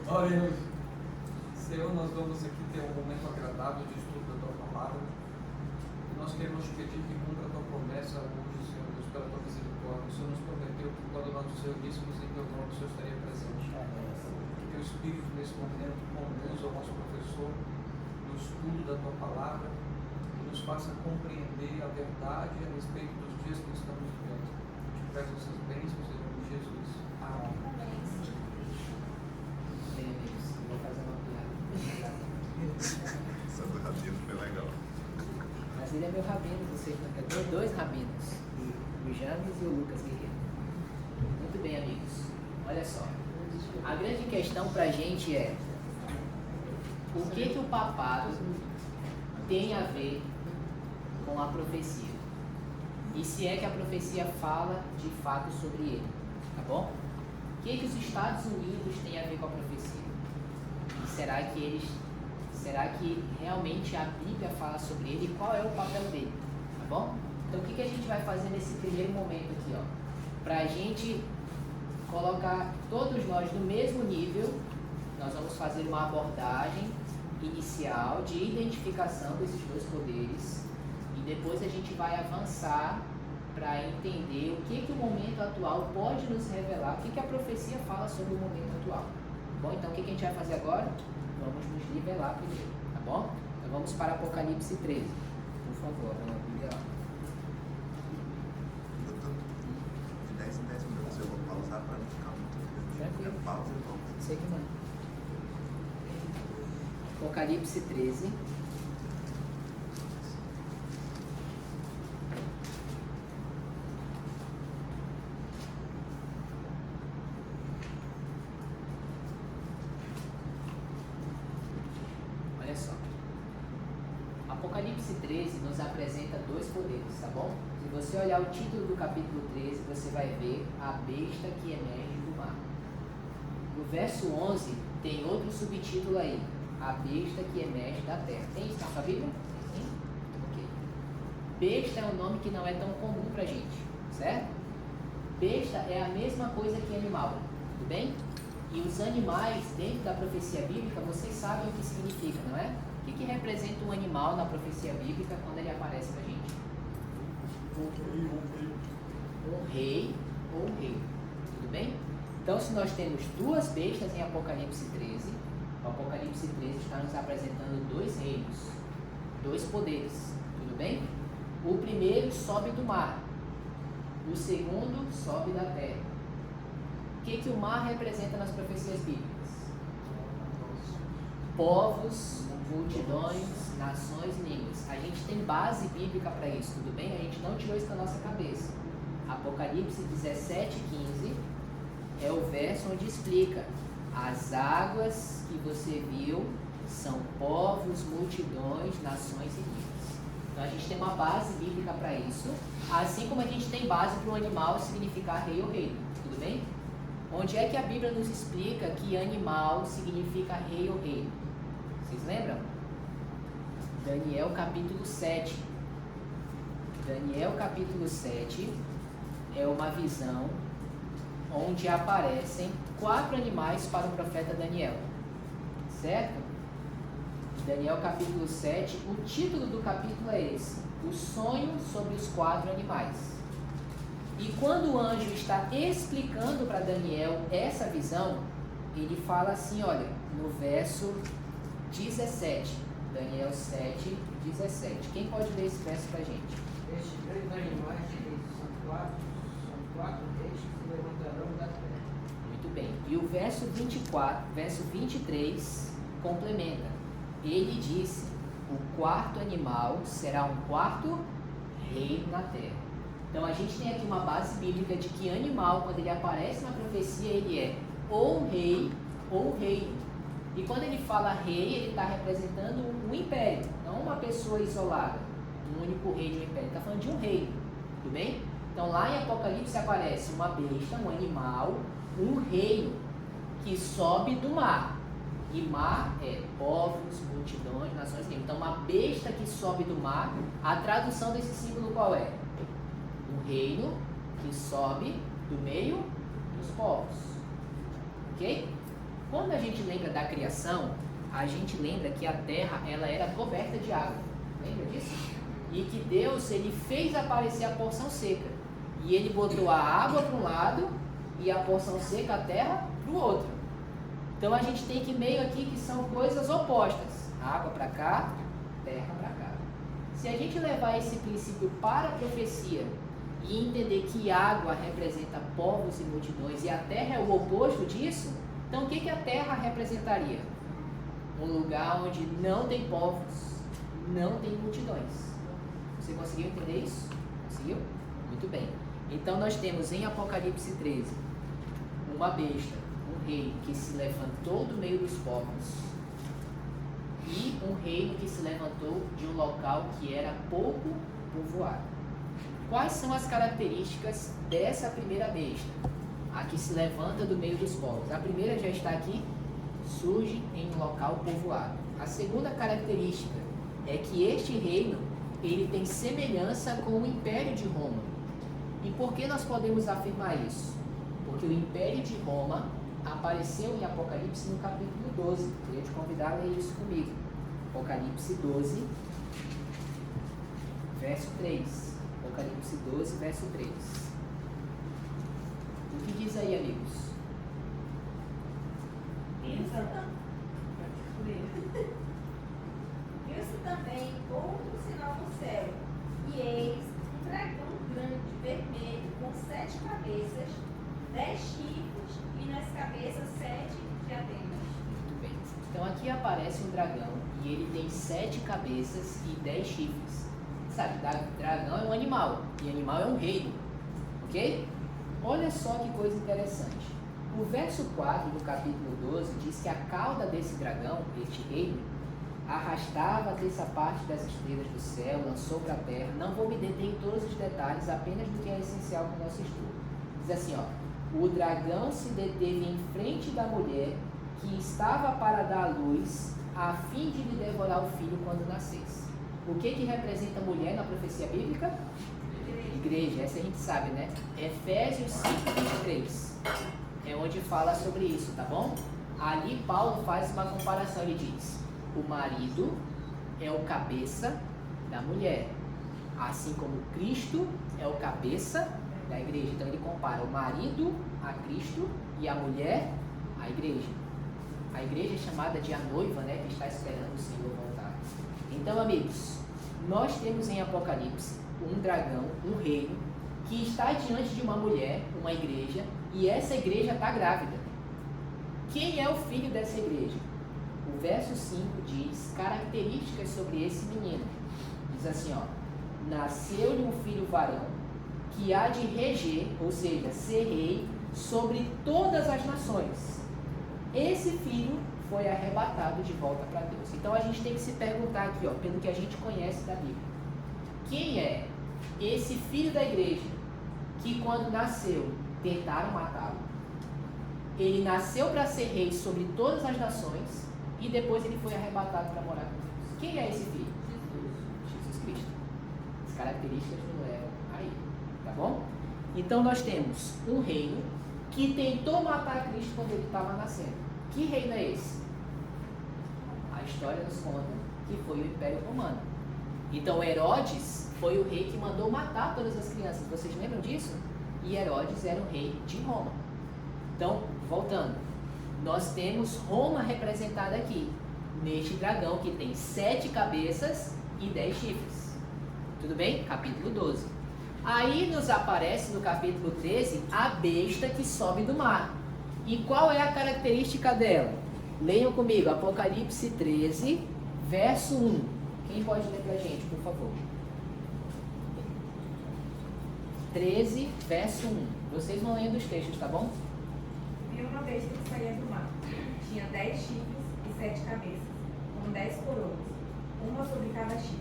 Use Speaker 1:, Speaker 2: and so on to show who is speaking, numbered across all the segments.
Speaker 1: Oremos. Senhor, nós vamos aqui ter um momento agradável de estudo da Tua Palavra. E nós queremos te pedir que cumpra a Tua promessa hoje, Senhor Deus, pela Tua misericórdia. O Senhor nos prometeu que quando nós nos reuníssemos em Teu nome, o Senhor estaria presente. Que Teu Espírito, nesse momento, conduza o nosso professor no estudo da Tua Palavra e nos faça compreender a verdade a respeito dos dias que estamos vivendo. Te peço essas bênçãos em nome de Jesus. Amém.
Speaker 2: Vou fazer uma piada.
Speaker 3: Essa do rabino foi legal.
Speaker 2: Mas ele é meu rabino, você é dois rabinos, o James e o Lucas Guerreiro. Muito bem, amigos. Olha só. A grande questão pra gente é o que o papado tem a ver com a profecia? E se é que a profecia fala de fato sobre ele, tá bom? O que os Estados Unidos têm a ver com a profecia? E será que realmente a Bíblia fala sobre ele e qual é o papel dele, tá bom? Então o que a gente vai fazer nesse primeiro momento aqui, ó? Pra gente colocar todos nós no mesmo nível, nós vamos fazer uma abordagem inicial de identificação desses dois poderes e depois a gente vai avançar para entender o que o momento atual pode nos revelar, o que a profecia fala sobre o momento atual. Bom, então o que a gente vai fazer agora? Vamos nos nivelar primeiro, tá bom? Então vamos para Apocalipse 13. Por favor, vamos lá.
Speaker 3: De 10 em 10 minutos eu vou pausar para não ficar muito grande.
Speaker 2: Tranquilo.
Speaker 3: Pausa e volta.
Speaker 2: Sei que manda. Apocalipse 13. Olha só. Apocalipse 13 nos apresenta dois poderes, tá bom? Se você olhar o título do capítulo 13, você vai ver a besta que emerge do mar. No verso 11 tem outro subtítulo aí, a besta que emerge da terra. Tem isso na sua Bíblia? Tem? Ok. Besta é um nome que não é tão comum pra gente, certo? Besta é a mesma coisa que animal, tudo bem? E os animais, dentro da profecia bíblica, vocês sabem o que significa, não é? O que representa um animal na profecia bíblica quando ele aparece pra gente? Um rei ou um rei, tudo bem? Então, se nós temos duas bestas em Apocalipse 13, o Apocalipse 13 está nos apresentando dois reinos, dois poderes, tudo bem? O primeiro sobe do mar, o segundo sobe da terra. O que o mar representa nas profecias bíblicas? Povos, multidões, nações e línguas. A gente tem base bíblica para isso, tudo bem? A gente não tirou isso da nossa cabeça. Apocalipse 17:15 é o verso onde explica: as águas que você viu são povos, multidões, nações e línguas. Então a gente tem uma base bíblica para isso, assim como a gente tem base para o animal significar rei ou reino, tudo bem? Onde é que a Bíblia nos explica que animal significa rei ou reino? Vocês lembram? Daniel capítulo 7. Daniel capítulo 7 é uma visão onde aparecem 4 animais para o profeta Daniel, certo? Daniel capítulo 7, o título do capítulo é esse: o sonho sobre os 4 animais. E quando o anjo está explicando para Daniel essa visão, ele fala assim, olha, no verso 17, Daniel 7, 17. Quem pode ler esse verso para a gente?
Speaker 4: Estes três animais são quatro reis que se levantarão da terra.
Speaker 2: Muito bem. E o verso 24, verso 23 complementa. Ele disse: o quarto animal será um quarto rei na terra. Então a gente tem aqui uma base bíblica de que animal, quando ele aparece na profecia, ele é ou rei ou reino. E quando ele fala rei, ele está representando um império, não uma pessoa isolada, um único rei de um império. Ele está falando de um reino, tudo bem? Então lá em Apocalipse aparece uma besta, um animal, um reino que sobe do mar. E mar é povos, multidões, nações. Então uma besta que sobe do mar, a tradução desse símbolo qual é? Um reino que sobe do meio dos povos. ok? Quando a gente lembra da criação, a gente lembra que a terra ela era coberta de água. Lembra disso? E que Deus ele fez aparecer a porção seca. E ele botou a água para um lado e a porção seca, a terra, para o outro. Então a gente tem que meio aqui que são coisas opostas. Água para cá, terra para cá. Se a gente levar esse princípio para a profecia e entender que água representa povos e multidões e a terra é o oposto disso, então o que a terra representaria? Um lugar onde não tem povos, não tem multidões. Você conseguiu entender isso? Conseguiu? Muito bem. Então nós temos em Apocalipse 13 uma besta, um rei que se levantou do meio dos povos e um reino que se levantou de um local que era pouco povoado. Quais são as características dessa primeira besta? A que se levanta do meio dos povos. A primeira já está aqui, surge em um local povoado. A segunda característica é que este reino ele tem semelhança com o Império de Roma. E por que nós podemos afirmar isso? Porque o Império de Roma apareceu em Apocalipse no capítulo 12. Queria te convidar a ler isso comigo. Apocalipse 12, verso 3. Apocalipse 12, verso 3. O que diz aí, amigos?
Speaker 5: Viu-se também outro sinal no céu, e eis um dragão grande, vermelho, com 7 cabeças, 10 chifres, e nas cabeças 7 diademas.
Speaker 2: Muito bem. Então aqui aparece um dragão, e ele tem 7 cabeças e 10 chifres. Sabe, dragão é um animal, e animal é um reino, ok? Olha só que coisa interessante. O verso 4 do capítulo 12 diz que a cauda desse dragão, este reino, arrastava a terça parte das estrelas do céu, lançou para a terra. Não vou me deter em todos os detalhes, apenas do que é essencial para o nosso estudo. Diz assim, ó: o dragão se deteve em frente da mulher que estava para dar à luz, a fim de lhe devorar o filho quando nascesse. O que representa a mulher na profecia bíblica? Igreja, essa a gente sabe, né? Efésios 5:23 é onde fala sobre isso, tá bom? Ali Paulo faz uma comparação, ele diz: o marido é o cabeça da mulher, assim como Cristo é o cabeça da igreja. Então ele compara o marido a Cristo e a mulher à igreja. A igreja é chamada de a noiva, né, que está esperando o Senhor voltar. Então, amigos, nós temos em Apocalipse um dragão, um reino, que está diante de uma mulher, uma igreja, e essa igreja está grávida. Quem é o filho dessa igreja? O verso 5 diz características sobre esse menino. Diz assim, ó: nasceu-lhe um filho varão, que há de reger, ou seja, ser rei, sobre todas as nações. Esse filho foi arrebatado de volta para Deus. Então a gente tem que se perguntar aqui, ó, pelo que a gente conhece da Bíblia: quem é esse filho da igreja que quando nasceu tentaram matá-lo? Ele nasceu para ser rei sobre todas as nações e depois ele foi arrebatado para morar com Deus. Quem é esse filho? Jesus Cristo. As características nos levam a ele, tá bom? Então nós temos um reino que tentou matar Cristo quando ele estava nascendo. Que reino é esse? A história nos conta que foi o Império Romano. Então Herodes foi o rei que mandou matar todas as crianças. Vocês lembram disso? E Herodes era o rei de Roma. Então, voltando, nós temos Roma representada aqui, neste dragão que tem 7 cabeças e 10 chifres. Tudo bem? Capítulo 12. Aí nos aparece no capítulo 13 a besta que sobe do mar. E qual é a característica dela? Leiam comigo, Apocalipse 13, verso 1. Quem pode ler pra gente, por favor? 13, verso 1. Vocês vão lendo os textos, tá bom?
Speaker 5: Vi uma besta que saía do mar. Tinha 10 chifres e 7 cabeças, com 10 coroas, uma sobre cada chifre,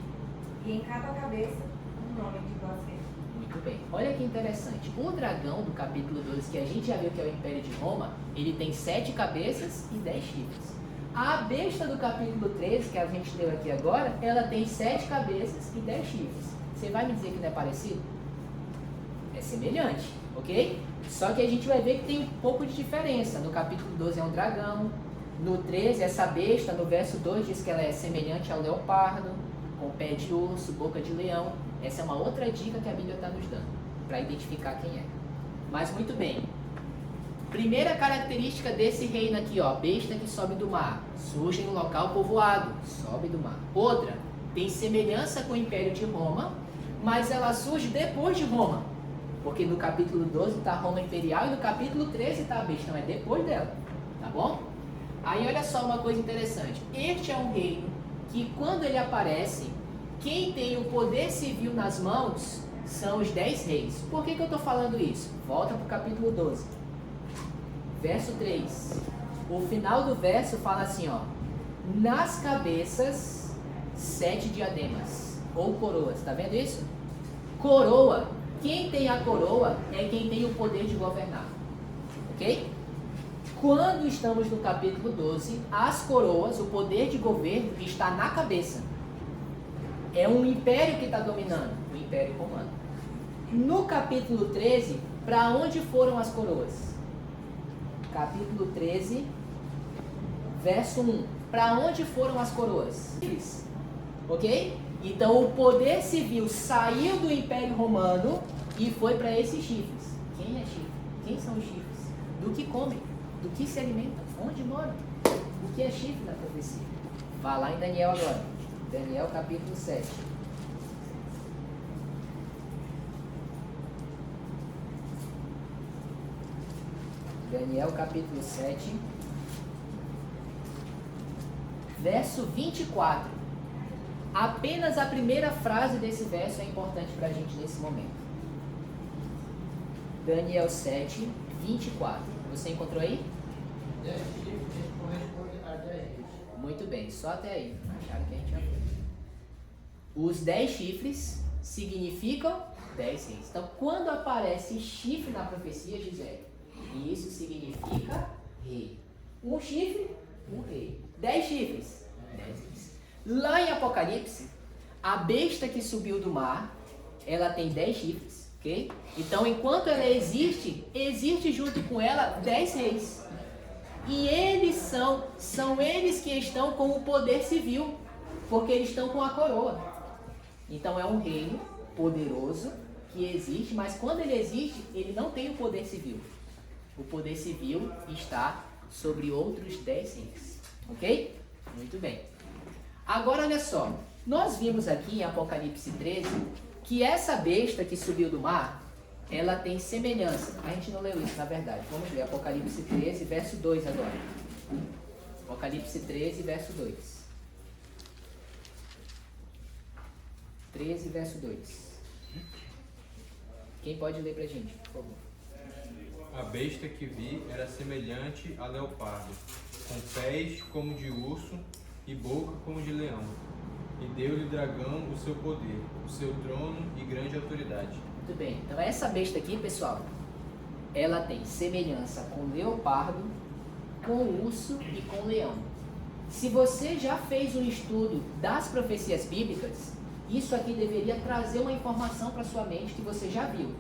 Speaker 5: e em cada cabeça um nome de blasfêmia.
Speaker 2: Muito bem. Olha que interessante. O dragão do capítulo 12, que a gente já viu que é o Império de Roma, ele tem 7 cabeças e 10 chifres. A besta do capítulo 13, que a gente leu aqui agora, ela tem 7 cabeças e 10 chifres. Você vai me dizer que não é parecido? É semelhante, ok? Só que a gente vai ver que tem um pouco de diferença. No capítulo 12 é um dragão, no 13 essa besta, no verso 2 diz que ela é semelhante ao leopardo, com pé de urso, boca de leão. Essa é uma outra dica que a Bíblia está nos dando, para identificar quem é. Mas muito bem. Primeira característica desse reino aqui, ó, besta que sobe do mar, surge em um local povoado, sobe do mar. Outra, tem semelhança com o Império de Roma, mas ela surge depois de Roma, porque no capítulo 12 está Roma Imperial e no capítulo 13 está a besta, mas depois dela, tá bom? Aí olha só uma coisa interessante, este é um reino que quando ele aparece, quem tem o poder civil nas mãos são os 10 reis. Por que eu estou falando isso? Volta para o capítulo 12. Verso 3. O final do verso fala assim, ó. Nas cabeças, 7 diademas. Ou coroas. Tá vendo isso? Coroa. Quem tem a coroa é quem tem o poder de governar. Ok? Quando estamos no capítulo 12, as coroas, o poder de governo está na cabeça. É um império que está dominando. O Império Romano. No capítulo 13, para onde foram as coroas? Capítulo 13, verso 1. Para onde foram as coroas? Ok? Então o poder civil saiu do Império Romano e foi para esses chifres. Quem é chifre? Quem são os chifres? Do que comem? Do que se alimentam? Onde moram? O que é chifre na profecia? Vá lá em Daniel agora. Daniel capítulo 7. Daniel capítulo 7, verso 24. Apenas a primeira frase desse verso é importante para a gente nesse momento. Daniel 7, 24. Você encontrou aí?
Speaker 4: 10 chifres correspondem a 10 reis.
Speaker 2: Muito bem, só até aí. Acharam que a gente já foi. Os 10 chifres significam 10 reis. Então, quando aparece chifre na profecia, Gisele, isso significa rei. Um chifre, um rei. 10 chifres, 10 reis. Lá em Apocalipse, a besta que subiu do mar, ela tem 10 chifres, ok? Então, enquanto ela existe, existe junto com ela 10 reis. E eles são eles que estão com o poder civil, porque eles estão com a coroa. Então, é um reino poderoso que existe, mas quando ele existe, ele não tem o poder civil. O poder civil está sobre outros 10 reis. Ok? Muito bem. Agora, olha só. Nós vimos aqui em Apocalipse 13 que essa besta que subiu do mar, ela tem semelhança. A gente não leu isso, na verdade. Vamos ler Apocalipse 13, verso 2 agora. Apocalipse 13, verso 2. 13, verso 2. Quem pode ler pra gente, por favor?
Speaker 6: A besta que vi era semelhante a leopardo, com pés como de urso e boca como de leão. E deu-lhe o dragão o seu poder, o seu trono e grande autoridade.
Speaker 2: Muito bem. Então essa besta aqui, pessoal, ela tem semelhança com leopardo, com urso e com leão. Se você já fez um estudo das profecias bíblicas, isso aqui deveria trazer uma informação para sua mente que você já viu.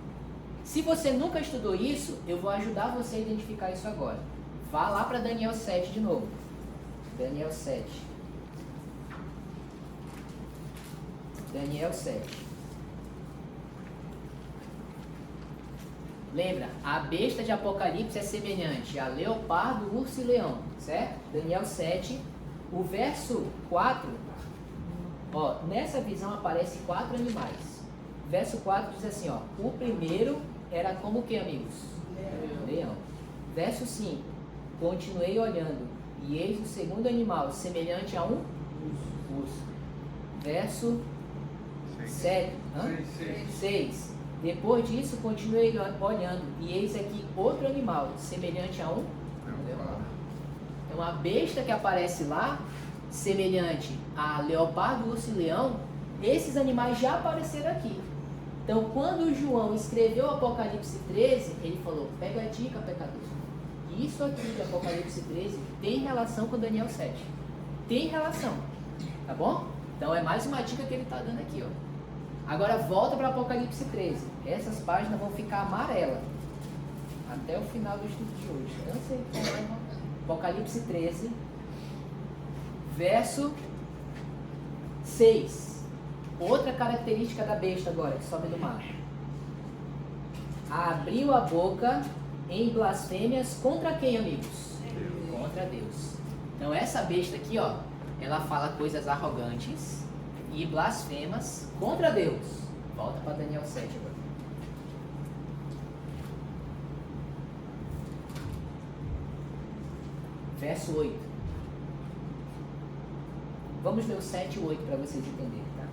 Speaker 2: Se você nunca estudou isso, eu vou ajudar você a identificar isso agora. Vá lá para Daniel 7 de novo. Daniel 7. Daniel 7. Lembra, a besta de Apocalipse é semelhante a leopardo, urso e leão, certo? Daniel 7, o verso 4, ó, nessa visão aparecem 4 animais. Verso 4 diz assim, ó, o primeiro era como o que, amigos? Leão. Verso 5, continuei olhando, e eis o segundo animal, semelhante a um urso. Verso 7, 6. Depois disso, continuei olhando, e eis aqui outro animal, semelhante a um leopardo. Então, a besta que aparece lá, semelhante a leopardo, urso e leão, esses animais já apareceram aqui. Então, quando João escreveu o Apocalipse 13, ele falou, pega a dica, pecador. Isso aqui de Apocalipse 13 tem relação com Daniel 7. Tem relação, tá bom? Então, é mais uma dica que ele está dando aqui, ó. Agora volta para Apocalipse 13. Essas páginas vão ficar amarelas. até o final do estudo de hoje. Então, você tem Apocalipse 13, verso 6. Outra característica da besta agora, que sobe do mar. Abriu a boca em blasfêmias contra quem, amigos? Contra Deus. Então essa besta aqui, ó, ela fala coisas arrogantes e blasfemas contra Deus. Volta para Daniel 7 agora. Verso 8. Vamos ler o 7 e o 8 para vocês entenderem, tá?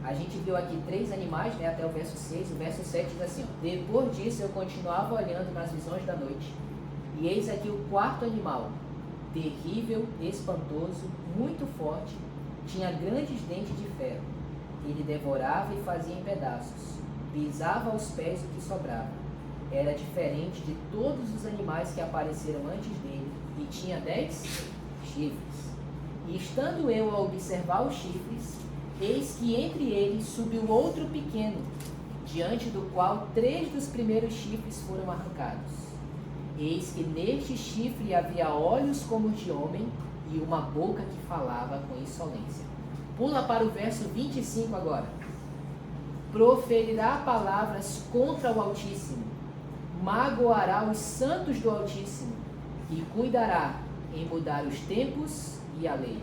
Speaker 2: A gente viu aqui 3 animais, né, até o verso 6. O verso 7 diz assim, ó: depois disso eu continuava olhando nas visões da noite, e eis aqui o 4º animal, terrível, espantoso, muito forte, tinha grandes dentes de ferro. Ele devorava e fazia em pedaços, pisava aos pés o que sobrava. Era diferente de todos os animais que apareceram antes dele, e tinha 10 chifres. E estando eu a observar os chifres, eis que entre eles subiu outro pequeno, diante do qual 3 dos primeiros chifres foram arrancados. Eis que neste chifre havia olhos como de homem e uma boca que falava com insolência. Pula para o verso 25 agora. Proferirá palavras contra o Altíssimo, magoará os santos do Altíssimo e cuidará em mudar os tempos e a lei.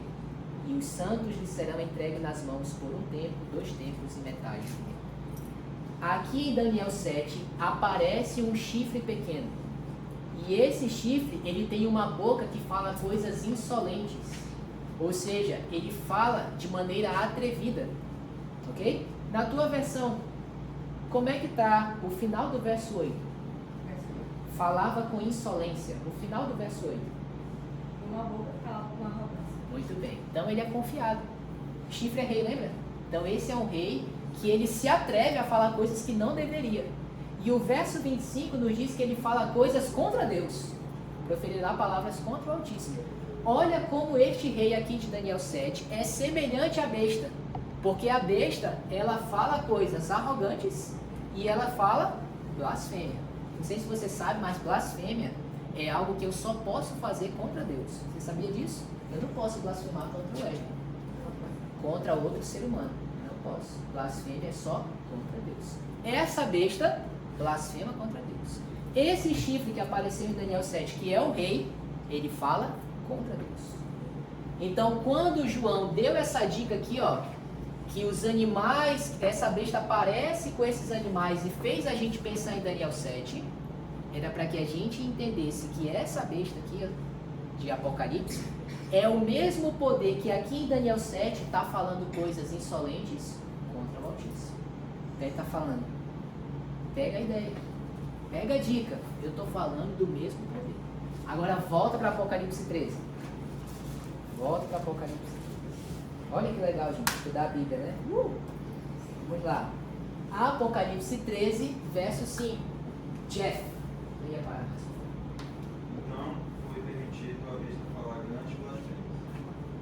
Speaker 2: E os santos lhe serão entregues nas mãos por um tempo, 2 tempos e metade do tempo. Aqui em Daniel 7 aparece um chifre pequeno. E esse chifre, ele tem uma boca que fala coisas insolentes. Ou seja, ele fala de maneira atrevida. Ok? Na tua versão, como é que está o final do verso 8? Falava com insolência. O final do verso 8.
Speaker 5: Uma boca falava com arrogância.
Speaker 2: Muito bem. Então ele é confiado. Chifre é rei, lembra? Então esse é um rei que ele se atreve a falar coisas que não deveria. E o verso 25 nos diz que ele fala coisas contra Deus. Proferirá palavras contra o Altíssimo. Olha como este rei aqui de Daniel 7 é semelhante à besta. Porque a besta, ela fala coisas arrogantes e ela fala blasfêmia. Não sei se você sabe, mas blasfêmia é algo que eu só posso fazer contra Deus. Você sabia disso? Eu não posso blasfemar contra o Wesley, contra outro ser humano. Não posso. Blasfêmia é só contra Deus. Essa besta blasfema contra Deus. Esse chifre que apareceu em Daniel 7, que é o rei, ele fala contra Deus. Então, quando João deu essa dica aqui, ó, que os animais, essa besta aparece com esses animais e fez a gente pensar em Daniel 7, era para que a gente entendesse que essa besta aqui, ó, de Apocalipse, é o mesmo poder que aqui em Daniel 7 está falando coisas insolentes contra o Altíssimo. Ele está falando, pega a ideia, pega a dica, eu estou falando do mesmo poder. Agora volta para Apocalipse 13. Volta para Apocalipse 13. Olha que legal, gente, estudar a Bíblia, né? Vamos lá. Apocalipse 13, verso 5. Jeff, leia para.
Speaker 7: Não foi permitido a besta falar grande blasfêmia.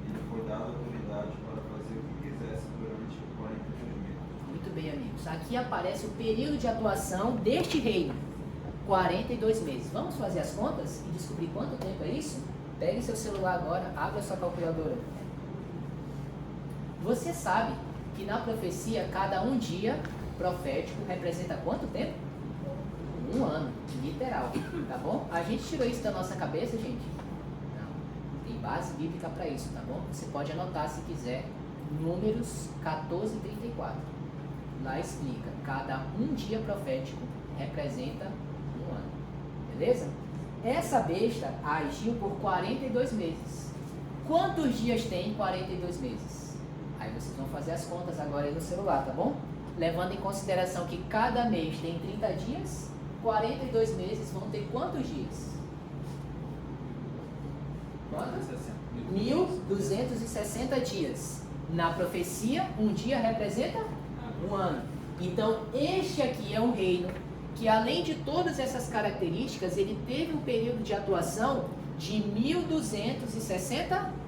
Speaker 7: Ele foi dado autoridade para fazer o que quisesse durante 42 meses.
Speaker 2: Muito bem, amigos. Aqui aparece o período de atuação deste reino. 42 meses. Vamos fazer as contas e descobrir quanto tempo é isso? Pegue seu celular agora, abra sua calculadora. Você sabe que na profecia, cada um dia profético representa quanto tempo? 1 ano, literal, tá bom? A gente tirou isso da nossa cabeça, gente? Não, tem base bíblica para isso, tá bom? Você pode anotar se quiser, Números 14:34. Lá explica, cada um dia profético representa 1 ano, beleza? Essa besta agiu por 42 meses. Quantos dias tem 42 meses? Aí vocês vão fazer as contas agora aí no celular, tá bom? Levando em consideração que cada mês tem 30 dias, 42 meses vão ter quantos dias? Quantos? 1.260 dias. Na profecia, um dia representa 1 ano. Então, este aqui é um reino que, além de todas essas características, ele teve um período de atuação de 1.260 anos.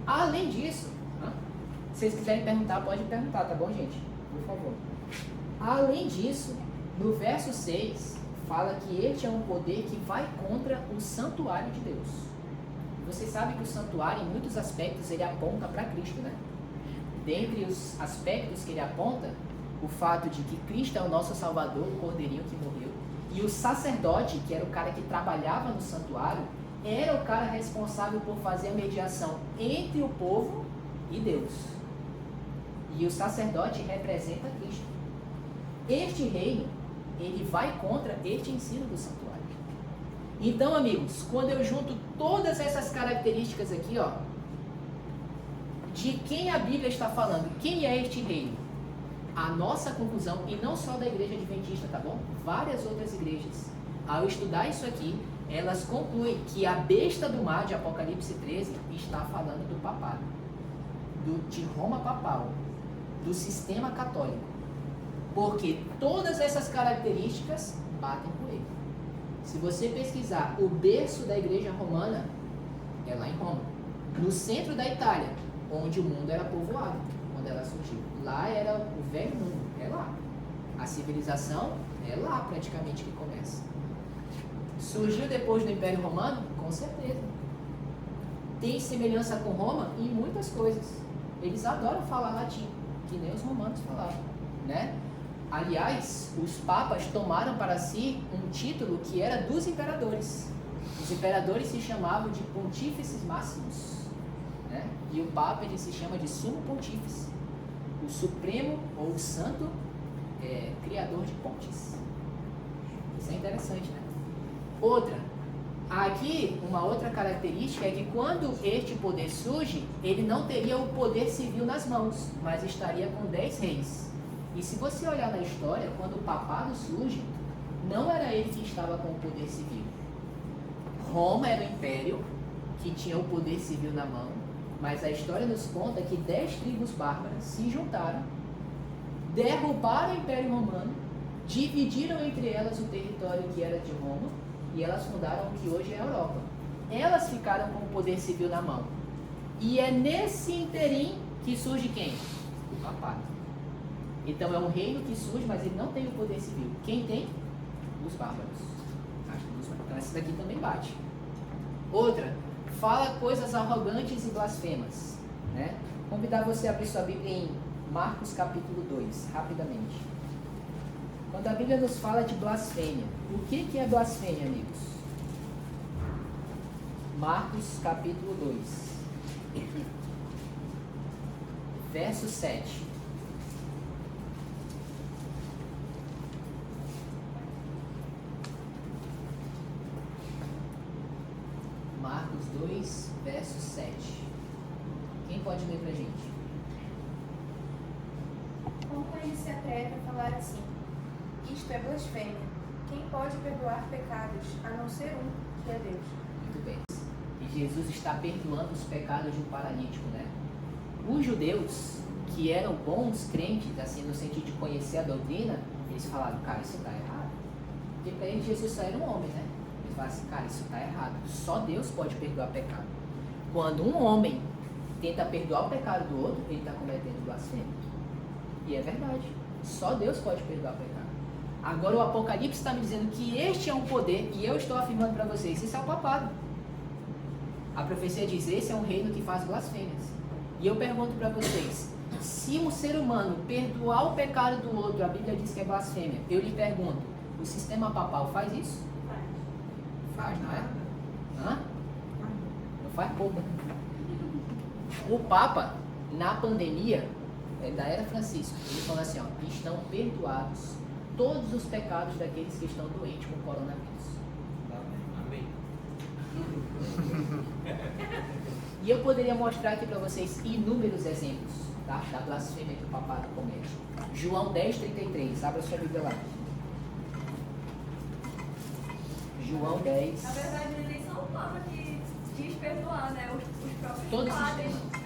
Speaker 2: Além disso, se vocês quiserem perguntar, pode perguntar, tá bom, gente? Por favor. Além disso, no verso 6, fala que este é um poder que vai contra o santuário de Deus. Você sabe que o santuário, em muitos aspectos, ele aponta para Cristo, né? Dentre os aspectos que ele aponta, o fato de que Cristo é o nosso Salvador, o Cordeirinho que morreu, e o sacerdote, que era o cara que trabalhava no santuário, era o cara responsável por fazer a mediação entre o povo e Deus. E o sacerdote representa Cristo. Este reino, ele vai contra este ensino do santuário. Então, amigos, quando eu junto todas essas características aqui, ó, de quem a Bíblia está falando, quem é este reino? A nossa conclusão, e não só da igreja adventista, tá bom? Várias outras igrejas, ao estudar isso aqui, elas concluem que a besta do mar de Apocalipse 13 está falando do papado, de Roma papal, do sistema católico, porque todas essas características batem com ele. Se você pesquisar o berço da igreja romana, é lá em Roma, no centro da Itália, onde o mundo era povoado, quando ela surgiu. Lá era o velho mundo, é lá. A civilização é lá praticamente que começa. Surgiu depois do Império Romano? Com certeza. Tem semelhança com Roma em muitas coisas. Eles adoram falar latim, que nem os romanos falavam, né? Aliás, os papas tomaram para si um título que era dos imperadores. Os imperadores se chamavam de pontífices máximos, né? E o papa, ele se chama de sumo pontífice, o supremo ou o santo criador de pontes. Isso é interessante, né? Outra, aqui uma outra característica é que quando este poder surge, ele não teria o poder civil nas mãos, mas estaria com 10 reis. E se você olhar na história, quando o papado surge, não era ele que estava com o poder civil. Roma era o império que tinha o poder civil na mão, mas a história nos conta que 10 tribos bárbaras se juntaram, derrubaram o Império Romano, dividiram entre elas o território que era de Roma e elas fundaram o que hoje é a Europa. Elas ficaram com o poder civil na mão. E é nesse interim que surge quem? O papado. Então é um reino que surge, mas ele não tem o poder civil. Quem tem? Os bárbaros. Então essa daqui também bate. Outra, fala coisas arrogantes e blasfemas, né? Convidar você a abrir sua Bíblia em Marcos capítulo 2, rapidamente. Quando a Bíblia nos fala de blasfêmia, o que é blasfêmia, amigos? Marcos capítulo 2, verso 7. Marcos 2, verso 7. Quem pode ler pra gente?
Speaker 8: Como ele se atreve a falar assim? Isto é blasfêmia. Quem pode perdoar pecados, a não ser um, que é Deus?
Speaker 2: Muito bem. E Jesus está perdoando os pecados de um paralítico, né? Os judeus, que eram bons crentes, assim, no sentido de conhecer a doutrina, eles falaram, cara, isso está errado. Porque para eles Jesus só era um homem, né? Eles falaram assim, cara, isso está errado. Só Deus pode perdoar pecado. Quando um homem tenta perdoar o pecado do outro, ele está cometendo blasfêmia. E é verdade. Só Deus pode perdoar o pecado. Agora o Apocalipse está me dizendo que este é um poder, e eu estou afirmando para vocês, isso é o papado. A profecia diz, esse é um reino que faz blasfêmias. E eu pergunto para vocês, se um ser humano perdoar o pecado do outro, a Bíblia diz que é blasfêmia, eu lhe pergunto, o sistema papal faz isso? Faz, não é? Hã? Não faz pouco. O Papa, na pandemia da Era Francisco, ele falou assim, ó, estão perdoados todos os pecados daqueles que estão doentes com coronavírus.
Speaker 6: Amém.
Speaker 2: E eu poderia mostrar aqui para vocês inúmeros exemplos, tá? Da blasfêmia que o papado comete. João 10:33, abra sua Bíblia lá. João 10.
Speaker 5: Na verdade, eles são o Papa que diz perdoar, né? Os próprios
Speaker 2: Todo
Speaker 5: padres.
Speaker 2: sistema.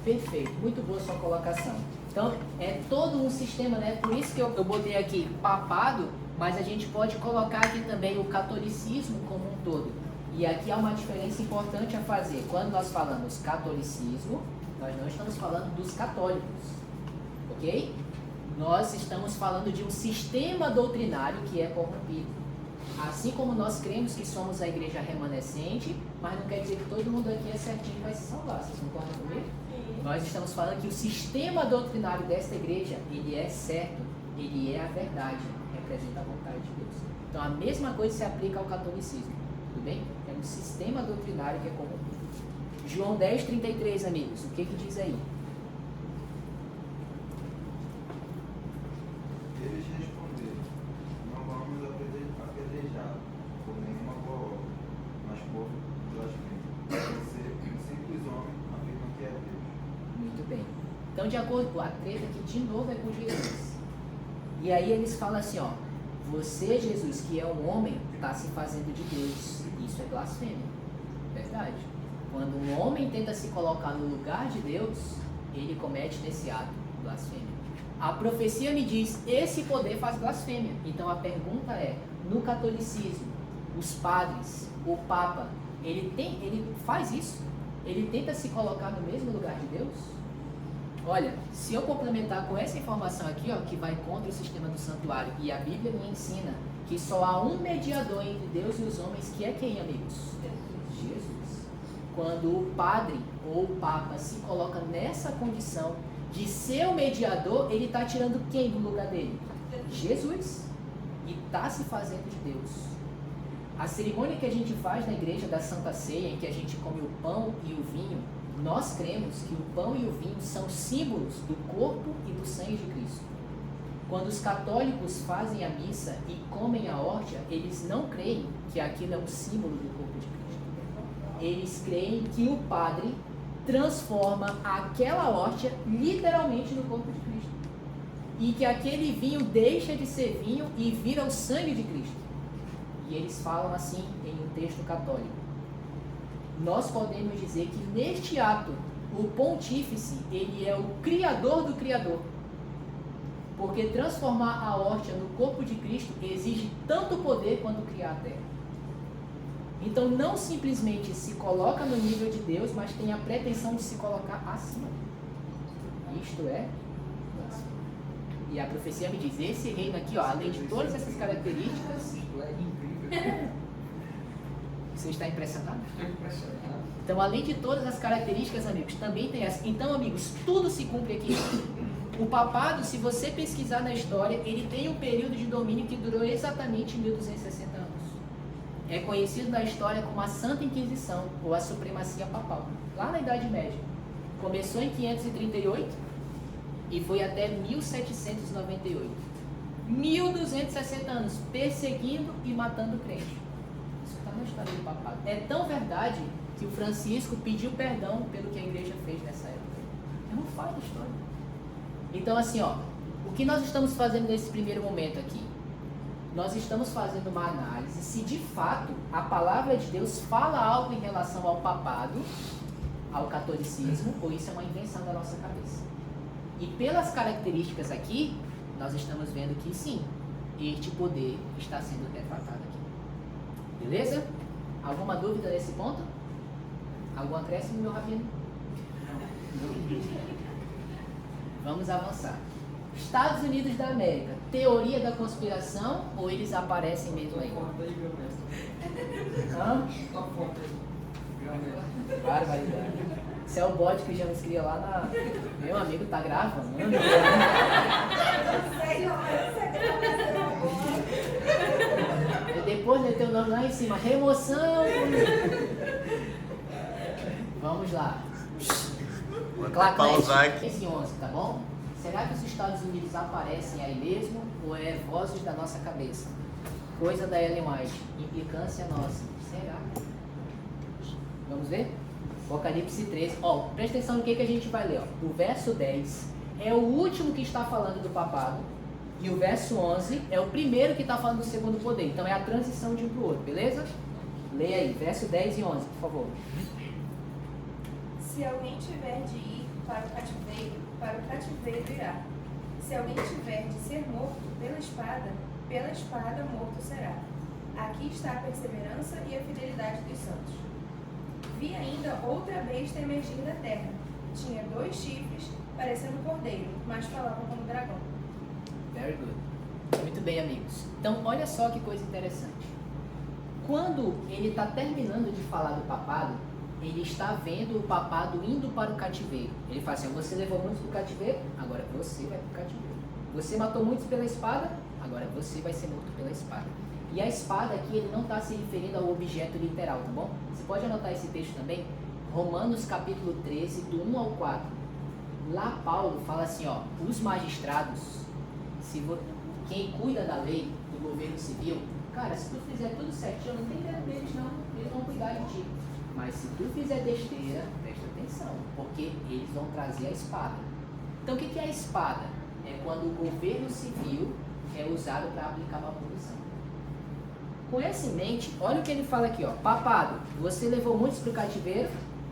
Speaker 2: Perfeito, muito boa sua colocação. Então, é todo um sistema, né? Por isso que eu botei aqui papado, mas a gente pode colocar aqui também o catolicismo como um todo. E aqui há uma diferença importante a fazer. Quando nós falamos catolicismo, nós não estamos falando dos católicos, ok? Nós estamos falando de um sistema doutrinário que é corrompido. Assim como nós cremos que somos a igreja remanescente, mas não quer dizer que todo mundo aqui é certinho e vai se salvar. Vocês concordam comigo? Nós estamos falando que o sistema doutrinário desta igreja, ele é certo, ele é a verdade, representa a vontade de Deus. Então a mesma coisa se aplica ao catolicismo, tudo bem? É um sistema doutrinário que é comum. João 10:33, amigos, o que diz aí?
Speaker 7: Eles responderam: não vamos apedrejá-lo por nenhuma boa obra, mas por blasfêmia. Você, um simples homem, afirma que é Deus.
Speaker 2: Muito bem. Então, de acordo com a treta aqui, de novo é com Jesus. E aí eles falam assim, ó, você, Jesus, que é um homem, está se fazendo de Deus. Isso é blasfêmia. Verdade. Quando um homem tenta se colocar no lugar de Deus, ele comete esse ato, blasfêmia. A profecia me diz, esse poder faz blasfêmia. Então a pergunta é, no catolicismo, os padres, o Papa, ele faz isso? Ele tenta se colocar no mesmo lugar de Deus? Olha, se eu complementar com essa informação aqui, ó, que vai contra o sistema do santuário, e a Bíblia me ensina que só há um mediador entre Deus e os homens, que é quem, amigos? Jesus. Quando o padre ou o Papa se coloca nessa condição de ser o mediador, ele está tirando quem do lugar dele? Jesus. E está se fazendo de Deus. A cerimônia que a gente faz na igreja da Santa Ceia, em que a gente come o pão e o vinho, nós cremos que o pão e o vinho são símbolos do corpo e do sangue de Cristo. Quando os católicos fazem a missa e comem a hóstia, eles não creem que aquilo é um símbolo do corpo de Cristo. Eles creem que o padre transforma aquela hóstia literalmente no corpo de Cristo. E que aquele vinho deixa de ser vinho e vira o sangue de Cristo. E eles falam assim em um texto católico. Nós podemos dizer que neste ato, o pontífice, ele é o criador do criador. Porque transformar a hóstia no corpo de Cristo exige tanto poder quanto criar a terra. Então não simplesmente se coloca no nível de Deus, mas tem a pretensão de se colocar acima. Isto é blasfêmia. E a profecia me diz, esse reino aqui, ó, além de todas essas características...
Speaker 1: Isto é incrível.
Speaker 2: Você está impressionado?
Speaker 1: Estou impressionado.
Speaker 2: Então, além de todas as características, amigos, também tem essa. Então, amigos, tudo se cumpre aqui. O papado, se você pesquisar na história, ele tem um período de domínio que durou exatamente 1260 anos. É conhecido na história como a Santa Inquisição, ou a Supremacia Papal, lá na Idade Média. Começou em 538 e foi até 1798. 1260 anos, perseguindo e matando crentes. Isso está na história do papado. É tão verdade que o Francisco pediu perdão pelo que a igreja fez nessa época. É um fato da história. Então, assim, ó, o que nós estamos fazendo nesse primeiro momento aqui? Nós estamos fazendo uma análise se de fato a palavra de Deus fala algo em relação ao papado, ao catolicismo, ou isso é uma invenção da nossa cabeça. E pelas características aqui, nós estamos vendo que sim, este poder está sendo retratado aqui. Beleza? Alguma dúvida nesse ponto? Algum acréscimo, meu rabino? Vamos avançar. Estados Unidos da América, teoria da conspiração ou eles aparecem mesmo aí?
Speaker 1: Conta aí, meu mestre.
Speaker 2: Hã?
Speaker 1: Só conta aí. Meu mestre.
Speaker 2: Barbaridade. Esse é o bode que já nos cria lá na... Meu amigo tá gravando. E depois de ter o nome lá em cima, remoção. Vamos lá.
Speaker 3: Vou até pausar aqui.
Speaker 2: Esse 11, tá bom? Será que os Estados Unidos aparecem aí mesmo ou é vozes da nossa cabeça? Coisa da Ellen White, implicância nossa. Será? Vamos ver? Apocalipse 13. Ó, presta atenção no que a gente vai ler. Ó. O verso 10 é o último que está falando do papado e o verso 11 é o primeiro que está falando do segundo poder. Então é a transição de um para o outro, beleza? Leia aí, verso 10 e 11, por favor.
Speaker 8: Se alguém tiver de ir para o cativeiro irá. Se alguém tiver de ser morto pela espada morto será. Aqui está a perseverança e a fidelidade dos santos. Vi ainda outra besta emergir da terra. Tinha 2 chifres, parecendo cordeiro, mas falava como dragão.
Speaker 2: Very good. Muito bem, amigos. Então, olha só que coisa interessante. quando ele está terminando de falar do papado, ele está vendo o papado indo para o cativeiro. Ele fala assim, você levou muitos para o cativeiro, agora você vai para o cativeiro. Você matou muitos pela espada, agora você vai ser morto pela espada. E a espada aqui, ele não está se referindo ao objeto literal, tá bom? Você pode anotar esse texto também, Romanos capítulo 13, do 1 ao 4. Lá Paulo fala assim, ó, os magistrados, quem cuida da lei, do governo civil, cara, se tu fizer tudo certinho, não tem medo deles não, eles vão cuidar de ti. Mas se tu fizer besteira, presta atenção, porque eles vão trazer a espada. Então o que é a espada? É quando o governo civil é usado para aplicar uma punição. Com essa em mente, olha o que ele fala aqui, ó. Papado, você levou muitos para o cativeiro,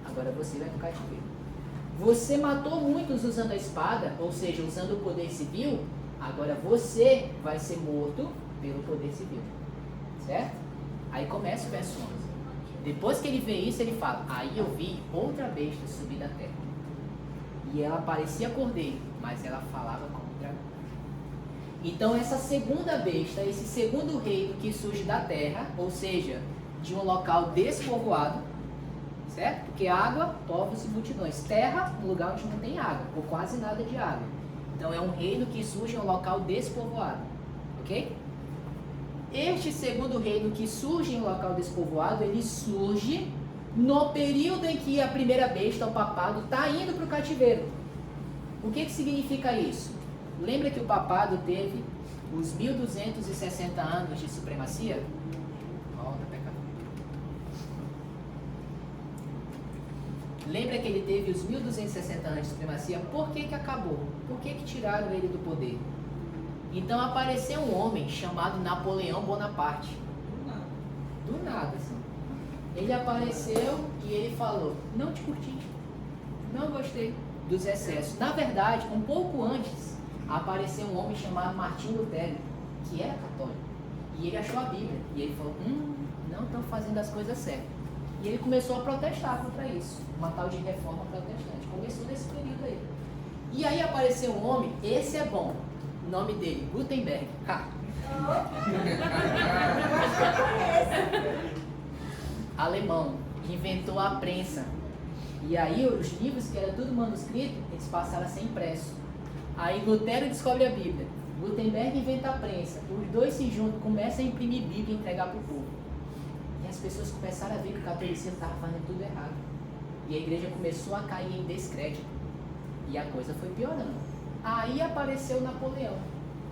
Speaker 2: agora você vai para o cativeiro. Você matou muitos usando a espada, ou seja, usando o poder civil, agora você vai ser morto pelo poder civil. Certo? Aí começa o verso 11. Depois que ele vê isso, ele fala, aí eu vi outra besta subir da terra. E ela parecia cordeiro, mas ela falava como dragão. Então essa segunda besta, esse segundo reino que surge da terra, ou seja, de um local despovoado, certo? Porque água, povos e multidões. Terra, um lugar onde não tem água, ou quase nada de água. Então é um reino que surge em um local despovoado, ok? Este segundo reino que surge em um local despovoado, ele surge no período em que a primeira besta, o papado, está indo para o cativeiro. O que significa isso? Lembra que o papado teve os 1260 anos de supremacia? Volta pra cá. Lembra que ele teve os 1260 anos de supremacia? Por que acabou? Por que tiraram ele do poder? Então apareceu um homem chamado Napoleão Bonaparte. Do nada, assim. Ele apareceu e ele falou, não te curti, não gostei dos excessos. Na verdade, um pouco antes, apareceu um homem chamado Martinho Lutero, que era católico. E ele achou a Bíblia. E ele falou, não estão fazendo as coisas certas. E ele começou a protestar contra isso. Uma tal de reforma protestante. Começou nesse período aí. E aí apareceu um homem, esse é bom. O nome dele, Gutenberg. Alemão, inventou a prensa. E aí os livros que eram tudo manuscrito, eles passaram a ser impressos. Aí Lutero descobre a Bíblia. Gutenberg inventa a prensa. Os dois se juntam, começam a imprimir Bíblia e entregar para o povo. E as pessoas começaram a ver que o catolicismo estava fazendo tudo errado. E a igreja começou a cair em descrédito. E a coisa foi piorando. Aí apareceu Napoleão.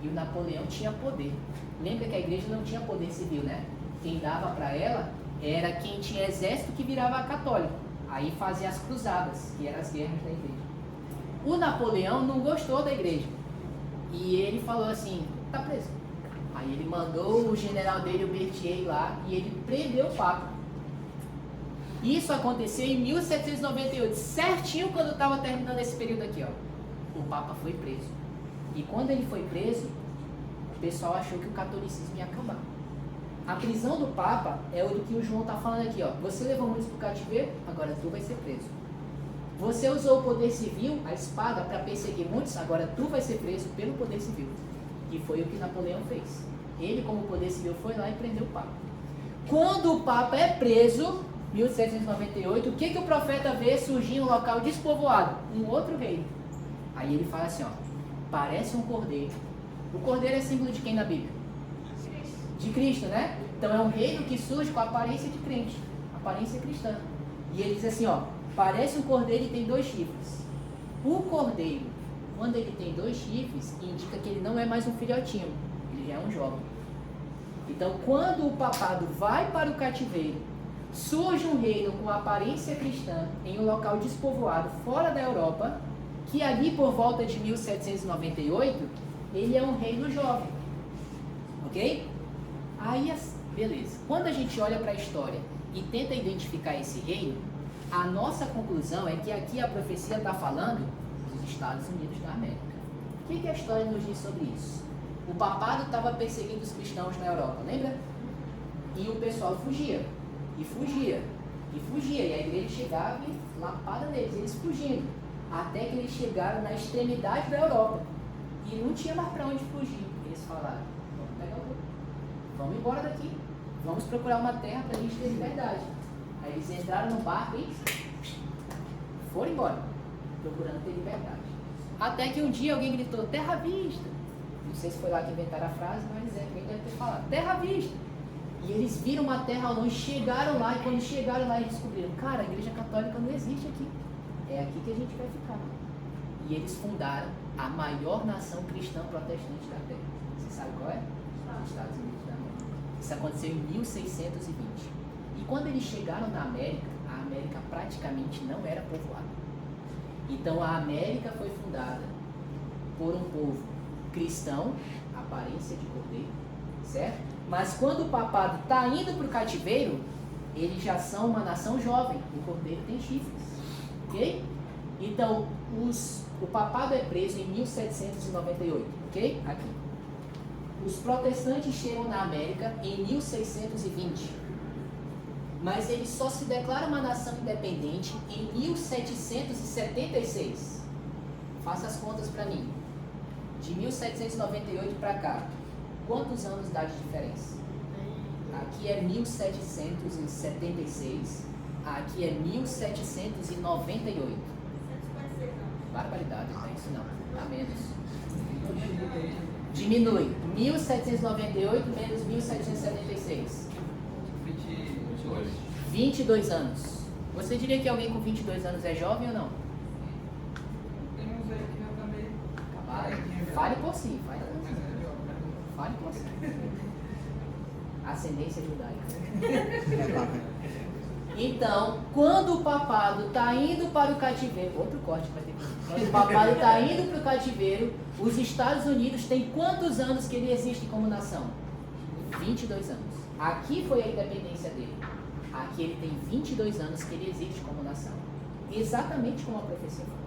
Speaker 2: E o Napoleão tinha poder. Lembra que a igreja não tinha poder civil, né? Quem dava para ela era quem tinha exército que virava católico. Aí fazia as cruzadas, que eram as guerras da igreja. O Napoleão não gostou da igreja. E ele falou assim, tá preso. Aí ele mandou o general dele, o Berthier, lá, e ele prendeu o Papa. Isso aconteceu em 1798, certinho quando estava terminando esse período aqui, ó. O Papa foi preso. E quando ele foi preso, o pessoal achou que o catolicismo ia acabar. A prisão do Papa é o do que o João está falando aqui, ó. Você levou muitos para o cativeiro, agora tu vai ser preso. Você usou o poder civil, a espada, para perseguir muitos, agora tu vai ser preso pelo poder civil. E foi o que Napoleão fez. Ele, como poder civil, foi lá e prendeu o Papa. Quando o Papa é preso, 1798, o que o profeta vê surgir em um local despovoado? Um outro reino. Aí ele fala assim, ó, parece um cordeiro. O cordeiro é símbolo de quem na Bíblia? De Cristo, né? Então é um reino que surge com a aparência de crente, aparência cristã. E ele diz assim, ó, parece um cordeiro e tem 2 chifres. O cordeiro, quando ele tem 2 chifres, indica que ele não é mais um filhotinho, ele já é um jovem. Então quando o papado vai para o cativeiro, surge um reino com aparência cristã em um local despovoado fora da Europa, que ali por volta de 1798, ele é um reino jovem. Ok? Aí, beleza. Quando a gente olha para a história e tenta identificar esse reino, a nossa conclusão é que aqui a profecia está falando dos Estados Unidos da América. O que a história nos diz sobre isso? O papado estava perseguindo os cristãos na Europa, lembra? E o pessoal fugia, e fugia, e fugia. E a igreja chegava e lapada neles, eles fugindo. Até que eles chegaram na extremidade da Europa. E não tinha mais para onde fugir. Eles falaram, vamos pegar o povo. Vamos embora daqui. vamos procurar uma terra para a gente ter liberdade. Aí eles entraram no barco e foram embora, procurando ter liberdade. Até que um dia alguém gritou, terra à vista. Não sei se foi lá que inventaram a frase, mas alguém deve ter falado, terra à vista. E eles viram uma terra ao longe, chegaram lá, e quando chegaram lá eles descobriram, cara, a igreja católica não existe aqui. É aqui que a gente vai ficar. E eles fundaram a maior nação cristã protestante da Terra. Você sabe qual é? Os Estados Unidos da América. Isso aconteceu em 1620. E quando eles chegaram na América, a América praticamente não era povoada. Então a América foi fundada por um povo cristão, aparência de cordeiro, certo? Mas quando o papado está indo para o cativeiro, eles já são uma nação jovem. O cordeiro tem chifres, ok? Então o papado é preso em 1798, ok? Aqui. Os protestantes chegam na América em 1620. Mas eles só se declaram uma nação independente em 1776. Faça as contas para mim. De 1798 para cá, quantos anos dá de diferença? Aqui é 1776, aqui é 1798. Barbaridade, não é isso não, a menos. Diminui. 1798 menos 1776. 22 anos. Você diria que alguém com 22 anos é jovem ou não?
Speaker 1: Tem uns aí que já tá meio.
Speaker 2: Fale por si, fale por si. Ascendência judaica. Então, quando o papado está indo para o cativeiro, outro corte vai ter que. Quando o papado está indo para o cativeiro, os Estados Unidos têm quantos anos que ele existe como nação? 22 anos. Aqui foi a independência dele. Aqui ele tem 22 anos que ele existe como nação. Exatamente como a profecia falou.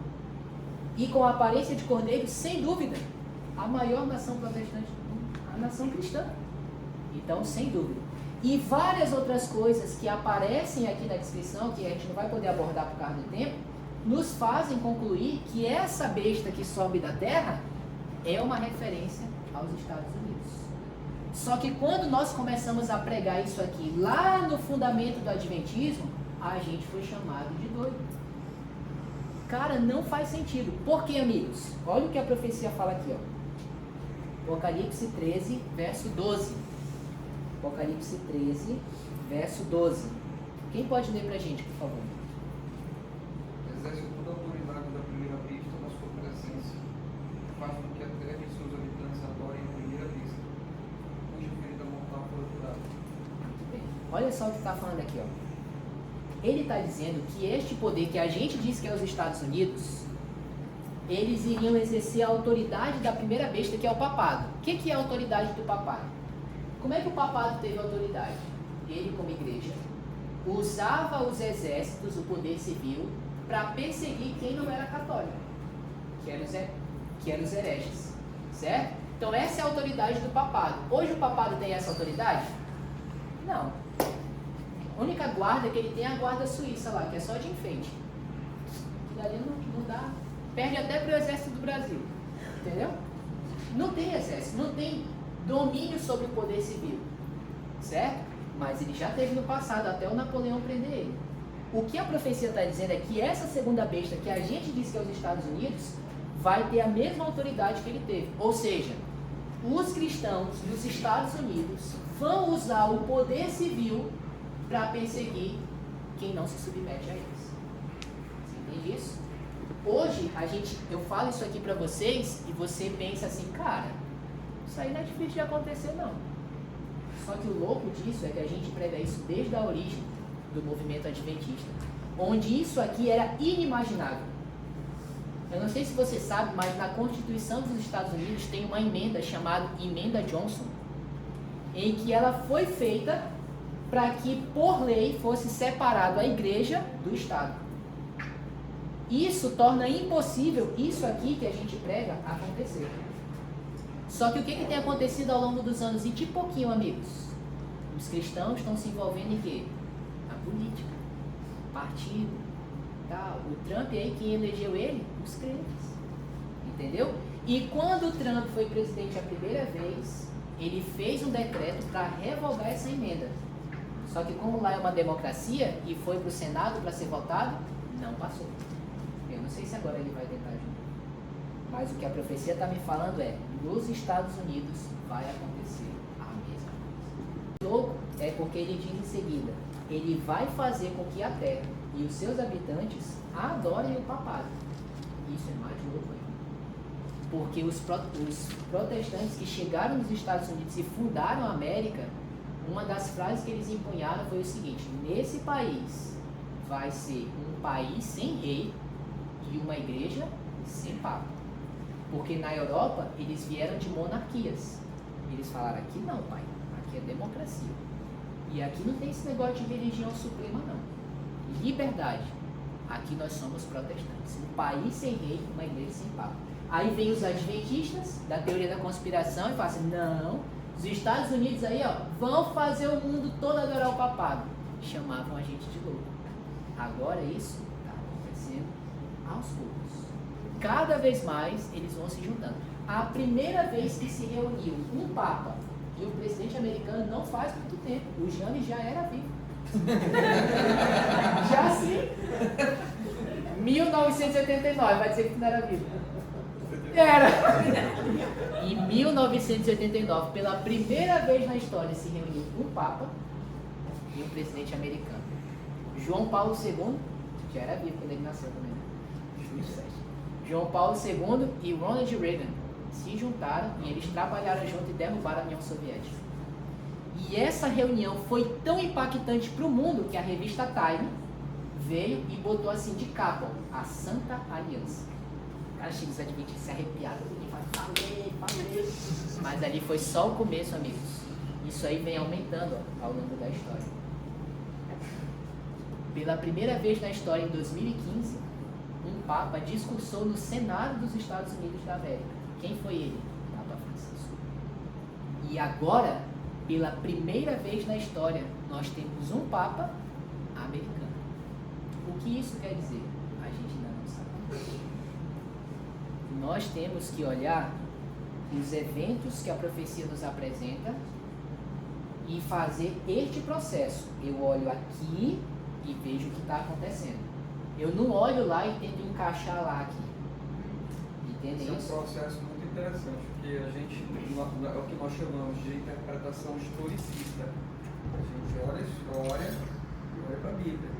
Speaker 2: E com a aparência de cordeiro, sem dúvida, a maior nação protestante do mundo, a nação cristã. Então, sem dúvida. E várias outras coisas que aparecem aqui na descrição, que a gente não vai poder abordar por causa do tempo, nos fazem concluir que essa besta que sobe da terra é uma referência aos Estados Unidos. Só que quando nós começamos a pregar isso aqui lá no fundamento do Adventismo, a gente foi chamado de doido. Cara, não faz sentido. Por quê, amigos? Olha o que a profecia fala aqui, ó. Apocalipse 13, verso 12. Apocalipse 13, verso 12. Quem pode ler pra gente, por favor?
Speaker 1: Exerce toda a autoridade da primeira vista na sua presença. Faz com que a terra e seus habitantes adorem a primeira vista, cuja ferida mortal foi curada.
Speaker 2: Muito bem. Olha só o que está falando aqui, ó. Ele está dizendo que este poder que a gente diz que é os Estados Unidos, eles iriam exercer a autoridade da primeira besta, que é o papado. O que é a autoridade do papado? Como é que o papado teve autoridade? Ele, como igreja, usava os exércitos, o poder civil, para perseguir quem não era católico, que eram os hereges, certo? Então essa é a autoridade do papado. Hoje o papado tem essa autoridade? Não. A única guarda que ele tem é a guarda suíça lá, que é só de enfeite. Que dali não dá. Perde até para o exército do Brasil. Entendeu? Não tem exército, não tem domínio sobre o poder civil. Certo? Mas ele já teve no passado, até o Napoleão prender ele. O que a profecia está dizendo é que essa segunda besta, que a gente diz que é os Estados Unidos, vai ter a mesma autoridade que ele teve. Ou seja, os cristãos dos Estados Unidos vão usar o poder civil para perseguir quem não se submete a eles. Você entende isso? Hoje, eu falo isso aqui para vocês e você pensa assim, cara, isso aí não é difícil de acontecer não. Só que o louco disso é que a gente prega isso desde a origem do movimento adventista, onde isso aqui era inimaginável. Eu não sei se você sabe, mas na Constituição dos Estados Unidos tem uma emenda chamada Emenda Johnson, em que ela foi feita para que, por lei, fosse separado a igreja do Estado. Isso torna impossível isso aqui que a gente prega acontecer. Só que o que tem acontecido ao longo dos anos? E de pouquinho, amigos, os cristãos estão se envolvendo em quê? Na política, partido, tal. O Trump aí, quem elegeu ele? Os crentes. Entendeu? E quando o Trump foi presidente a primeira vez, ele fez um decreto para revogar essa emenda. Só que como lá é uma democracia e foi para o Senado para ser votado, não passou. Eu não sei se agora ele vai tentar junto. Mas o que a profecia está me falando é, nos Estados Unidos vai acontecer a mesma coisa. O louco é porque ele diz em seguida, ele vai fazer com que a terra e os seus habitantes adorem o papado. Isso é mais louco ainda. Porque os protestantes que chegaram nos Estados Unidos e fundaram a América, uma das frases que eles empunharam foi o seguinte: nesse país vai ser um país sem rei e uma igreja sem papa. Porque na Europa eles vieram de monarquias. Eles falaram, aqui não, pai, aqui é democracia. E aqui não tem esse negócio de religião suprema, não. Liberdade. Aqui nós somos protestantes. Um país sem rei, uma igreja sem papa. Aí vem os adventistas da teoria da conspiração e falam assim, não, os Estados Unidos aí, ó, vão fazer o mundo todo adorar o papado. Chamavam a gente de louco. Agora isso está acontecendo aos poucos. Cada vez mais eles vão se juntando. A primeira vez que se reuniu um papa e o presidente americano não faz muito tempo. O James já era vivo. Já sim. 1989, vai dizer que não era vivo. Era. Em 1989, pela primeira vez na história, se reuniu um papa e um presidente americano. João Paulo II, já era vivo quando ele nasceu também, né? João Paulo II e Ronald Reagan se juntaram e eles trabalharam junto e derrubaram a União Soviética. E essa reunião foi tão impactante para o mundo que a revista Time veio e botou assim de capa, a Santa Aliança. Cara, chega os adventistas se arrepiaram e falaram, falei. Mas ali foi só o começo, amigos. Isso aí vem aumentando ao longo da história. Pela primeira vez na história, em 2015, um Papa discursou no Senado dos Estados Unidos da América. Quem foi ele? O Papa Francisco. E agora, pela primeira vez na história, nós temos um Papa americano. O que isso quer dizer? A gente ainda não sabe. Nós temos que olhar os eventos que a profecia nos apresenta e fazer este processo. Eu olho aqui e vejo o que está acontecendo. Eu não olho lá e tento encaixar lá aqui. Entendem
Speaker 1: Esse
Speaker 2: isso?
Speaker 1: é um processo muito interessante, porque a gente, é o que nós chamamos de interpretação historicista. A gente olha a história e olha para a Bíblia.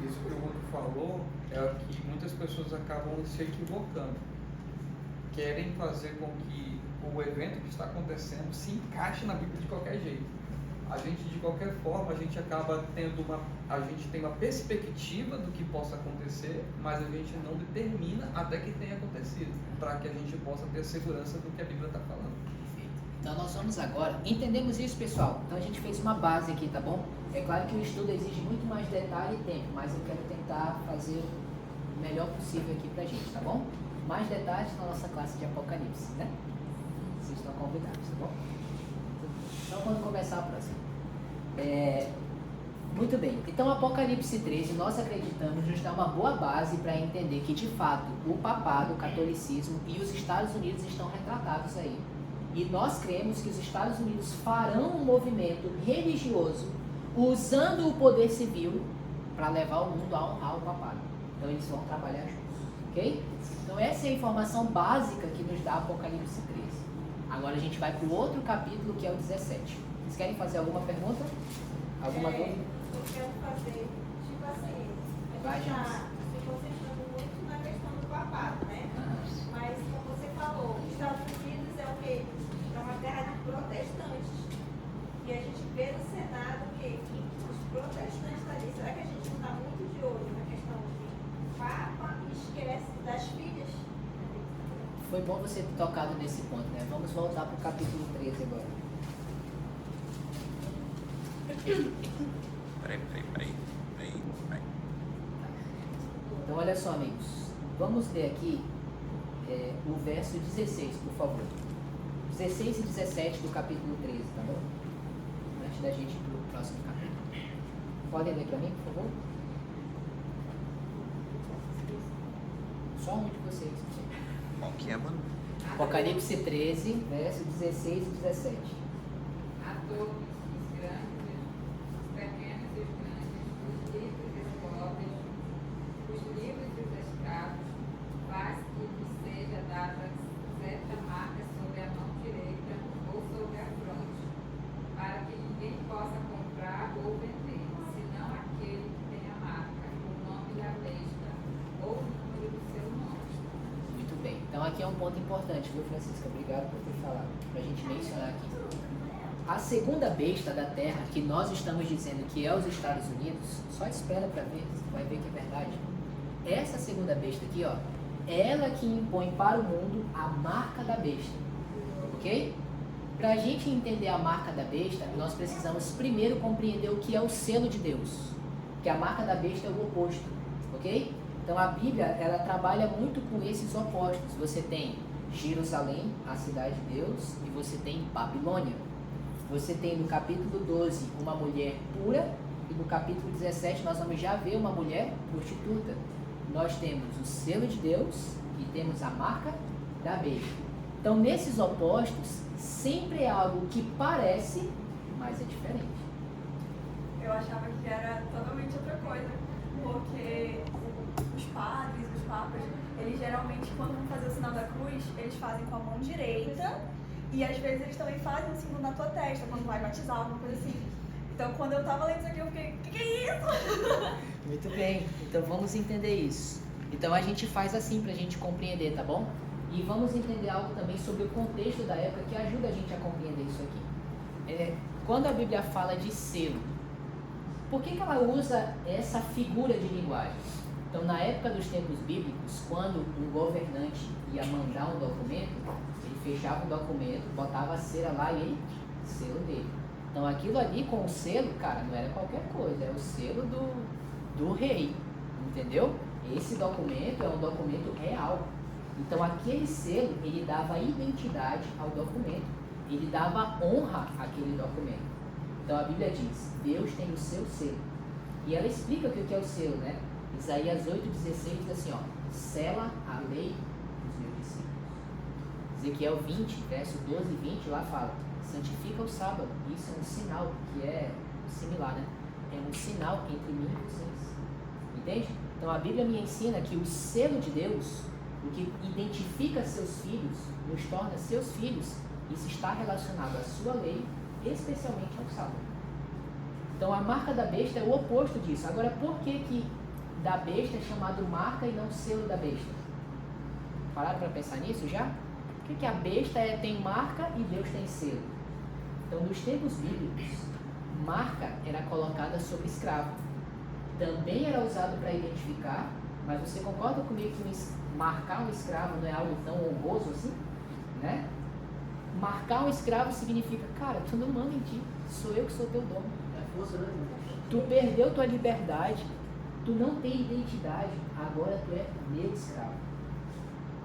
Speaker 1: Isso que o Guto falou é que muitas pessoas acabam se equivocando. Querem fazer com que o evento que está acontecendo se encaixe na Bíblia de qualquer jeito. A gente, de qualquer forma, a gente acaba tendo a gente tem uma perspectiva do que possa acontecer, mas a gente não determina até que tenha acontecido, para que a gente possa ter segurança do que a Bíblia está falando.
Speaker 2: Então nós vamos agora, entendemos isso, pessoal? Então a gente fez uma base aqui, tá bom? É claro que o estudo exige muito mais detalhe e tempo, mas eu quero tentar fazer o melhor possível aqui pra gente, tá bom? Mais detalhes na nossa classe de Apocalipse, né? Vocês estão convidados, tá bom? Então quando começar a próxima. Muito bem, então Apocalipse 13 nós acreditamos nos dá uma boa base para entender que de fato o papado, o catolicismo e os Estados Unidos estão retratados aí. E nós cremos que os Estados Unidos farão um movimento religioso usando o poder civil para levar o mundo a honrar o papado. Então eles vão trabalhar juntos, ok? Então essa é a informação básica que nos dá Apocalipse 13. Agora a gente vai para o outro capítulo que é o 17. Vocês querem fazer alguma pergunta? Alguma dúvida?
Speaker 5: Eu quero fazer, tipo assim,
Speaker 2: Vai,
Speaker 5: a gente está se concentrando muito na questão do papado, né? Mas, como você falou, os Estados Unidos é o quê? É uma terra de protestantes. E a gente vê no Senado que os protestantes ali, será que a gente não está muito de olho na questão de Papa e esquece das filhas?
Speaker 2: Foi bom você ter tocado nesse ponto, né? Vamos voltar para o capítulo 13 agora.
Speaker 3: Peraí.
Speaker 2: Então olha só, amigos. Vamos ler aqui o verso 16, por favor. 16 e 17 do capítulo 13, tá bom? Antes da gente ir para o próximo capítulo. Podem ler para mim, por favor? Só um de vocês.
Speaker 3: Qual que é, mano?
Speaker 2: Apocalipse 13, verso 16 e 17.
Speaker 9: A torre dos grandes
Speaker 2: aqui é um ponto importante, viu, Francisca? Obrigado por ter falado, para a gente mencionar aqui. A segunda besta da Terra, que nós estamos dizendo que é os Estados Unidos, só espera para ver, você vai ver que é verdade. Essa segunda besta aqui, ó, é ela que impõe para o mundo a marca da besta, ok? Para a gente entender a marca da besta, nós precisamos primeiro compreender o que é o selo de Deus, que a marca da besta é o oposto, ok? Então a Bíblia, ela trabalha muito com esses opostos. Você tem Jerusalém, a cidade de Deus, e você tem Babilônia. Você tem no capítulo 12 uma mulher pura, e no capítulo 17 nós vamos já ver uma mulher prostituta. Nós temos o selo de Deus e temos a marca da besta. Então nesses opostos, sempre é algo que parece, mas é diferente.
Speaker 9: Eu achava que era totalmente outra coisa, porque os padres, os papas, eles geralmente, quando vão fazer o sinal da cruz, eles fazem com a mão direita, e às vezes eles também fazem o símbolo na tua testa, quando vai batizar, alguma coisa assim. Então, quando eu tava lendo isso aqui, eu fiquei, que é isso?
Speaker 2: Muito bem, então vamos entender isso. Então a gente faz assim pra gente compreender, tá bom? E vamos entender algo também sobre o contexto da época que ajuda a gente a compreender isso aqui. Quando a Bíblia fala de selo, por que ela usa essa figura de linguagem? Então, na época dos tempos bíblicos, quando um governante ia mandar um documento, ele fechava o documento, botava a cera lá e ele, selo dele. Então, aquilo ali com o selo, cara, não era qualquer coisa, era o selo do rei, entendeu? Esse documento é um documento real. Então, aquele selo, ele dava identidade ao documento, ele dava honra àquele documento. Então, a Bíblia diz, Deus tem o seu selo. E ela explica o que é o selo, né? Isaías 8,16 diz assim, ó, sela a lei dos meus discípulos. Ezequiel 20, verso 12 e 20, lá fala, santifica o sábado. Isso é um sinal, que é similar, né? É um sinal entre mim e vocês. Entende? Então, a Bíblia me ensina que o selo de Deus, o que identifica seus filhos, nos torna seus filhos, isso está relacionado à sua lei, especialmente ao sábado. Então a marca da besta é o oposto disso. Agora, por que da besta é chamado marca e não selo da besta? Pararam para pensar nisso já? Por que a besta tem marca e Deus tem selo? Então, nos tempos bíblicos, marca era colocada sobre escravo. Também era usado para identificar, mas você concorda comigo que marcar um escravo não é algo tão honroso assim? Né? Marcar um escravo significa, cara, tu não manda em ti, sou eu que sou teu dono. Tu perdeu tua liberdade, tu não tem identidade, agora tu é meu escravo.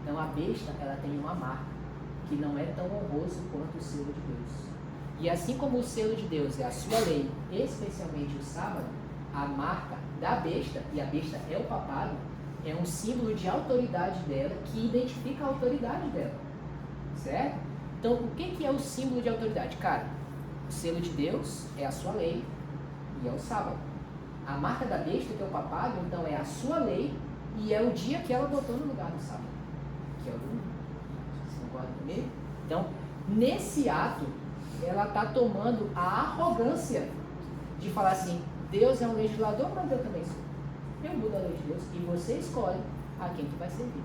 Speaker 2: Então a besta, ela tem uma marca, que não é tão honroso quanto o selo de Deus. E assim como o selo de Deus é a sua lei, especialmente o sábado, a marca da besta, e a besta é o papado, é um símbolo de autoridade dela, que identifica a autoridade dela. Certo? Então, o que é o símbolo de autoridade? Cara, o selo de Deus é a sua lei e é o sábado. A marca da besta, que é o papado, então é a sua lei e é o dia que ela botou no lugar do sábado, que é o domingo. Vocês concordam comigo? Então, nesse ato, ela está tomando a arrogância de falar assim, Deus é um legislador, mas eu também sou. Eu mudo a lei de Deus e você escolhe a quem tu vai servir.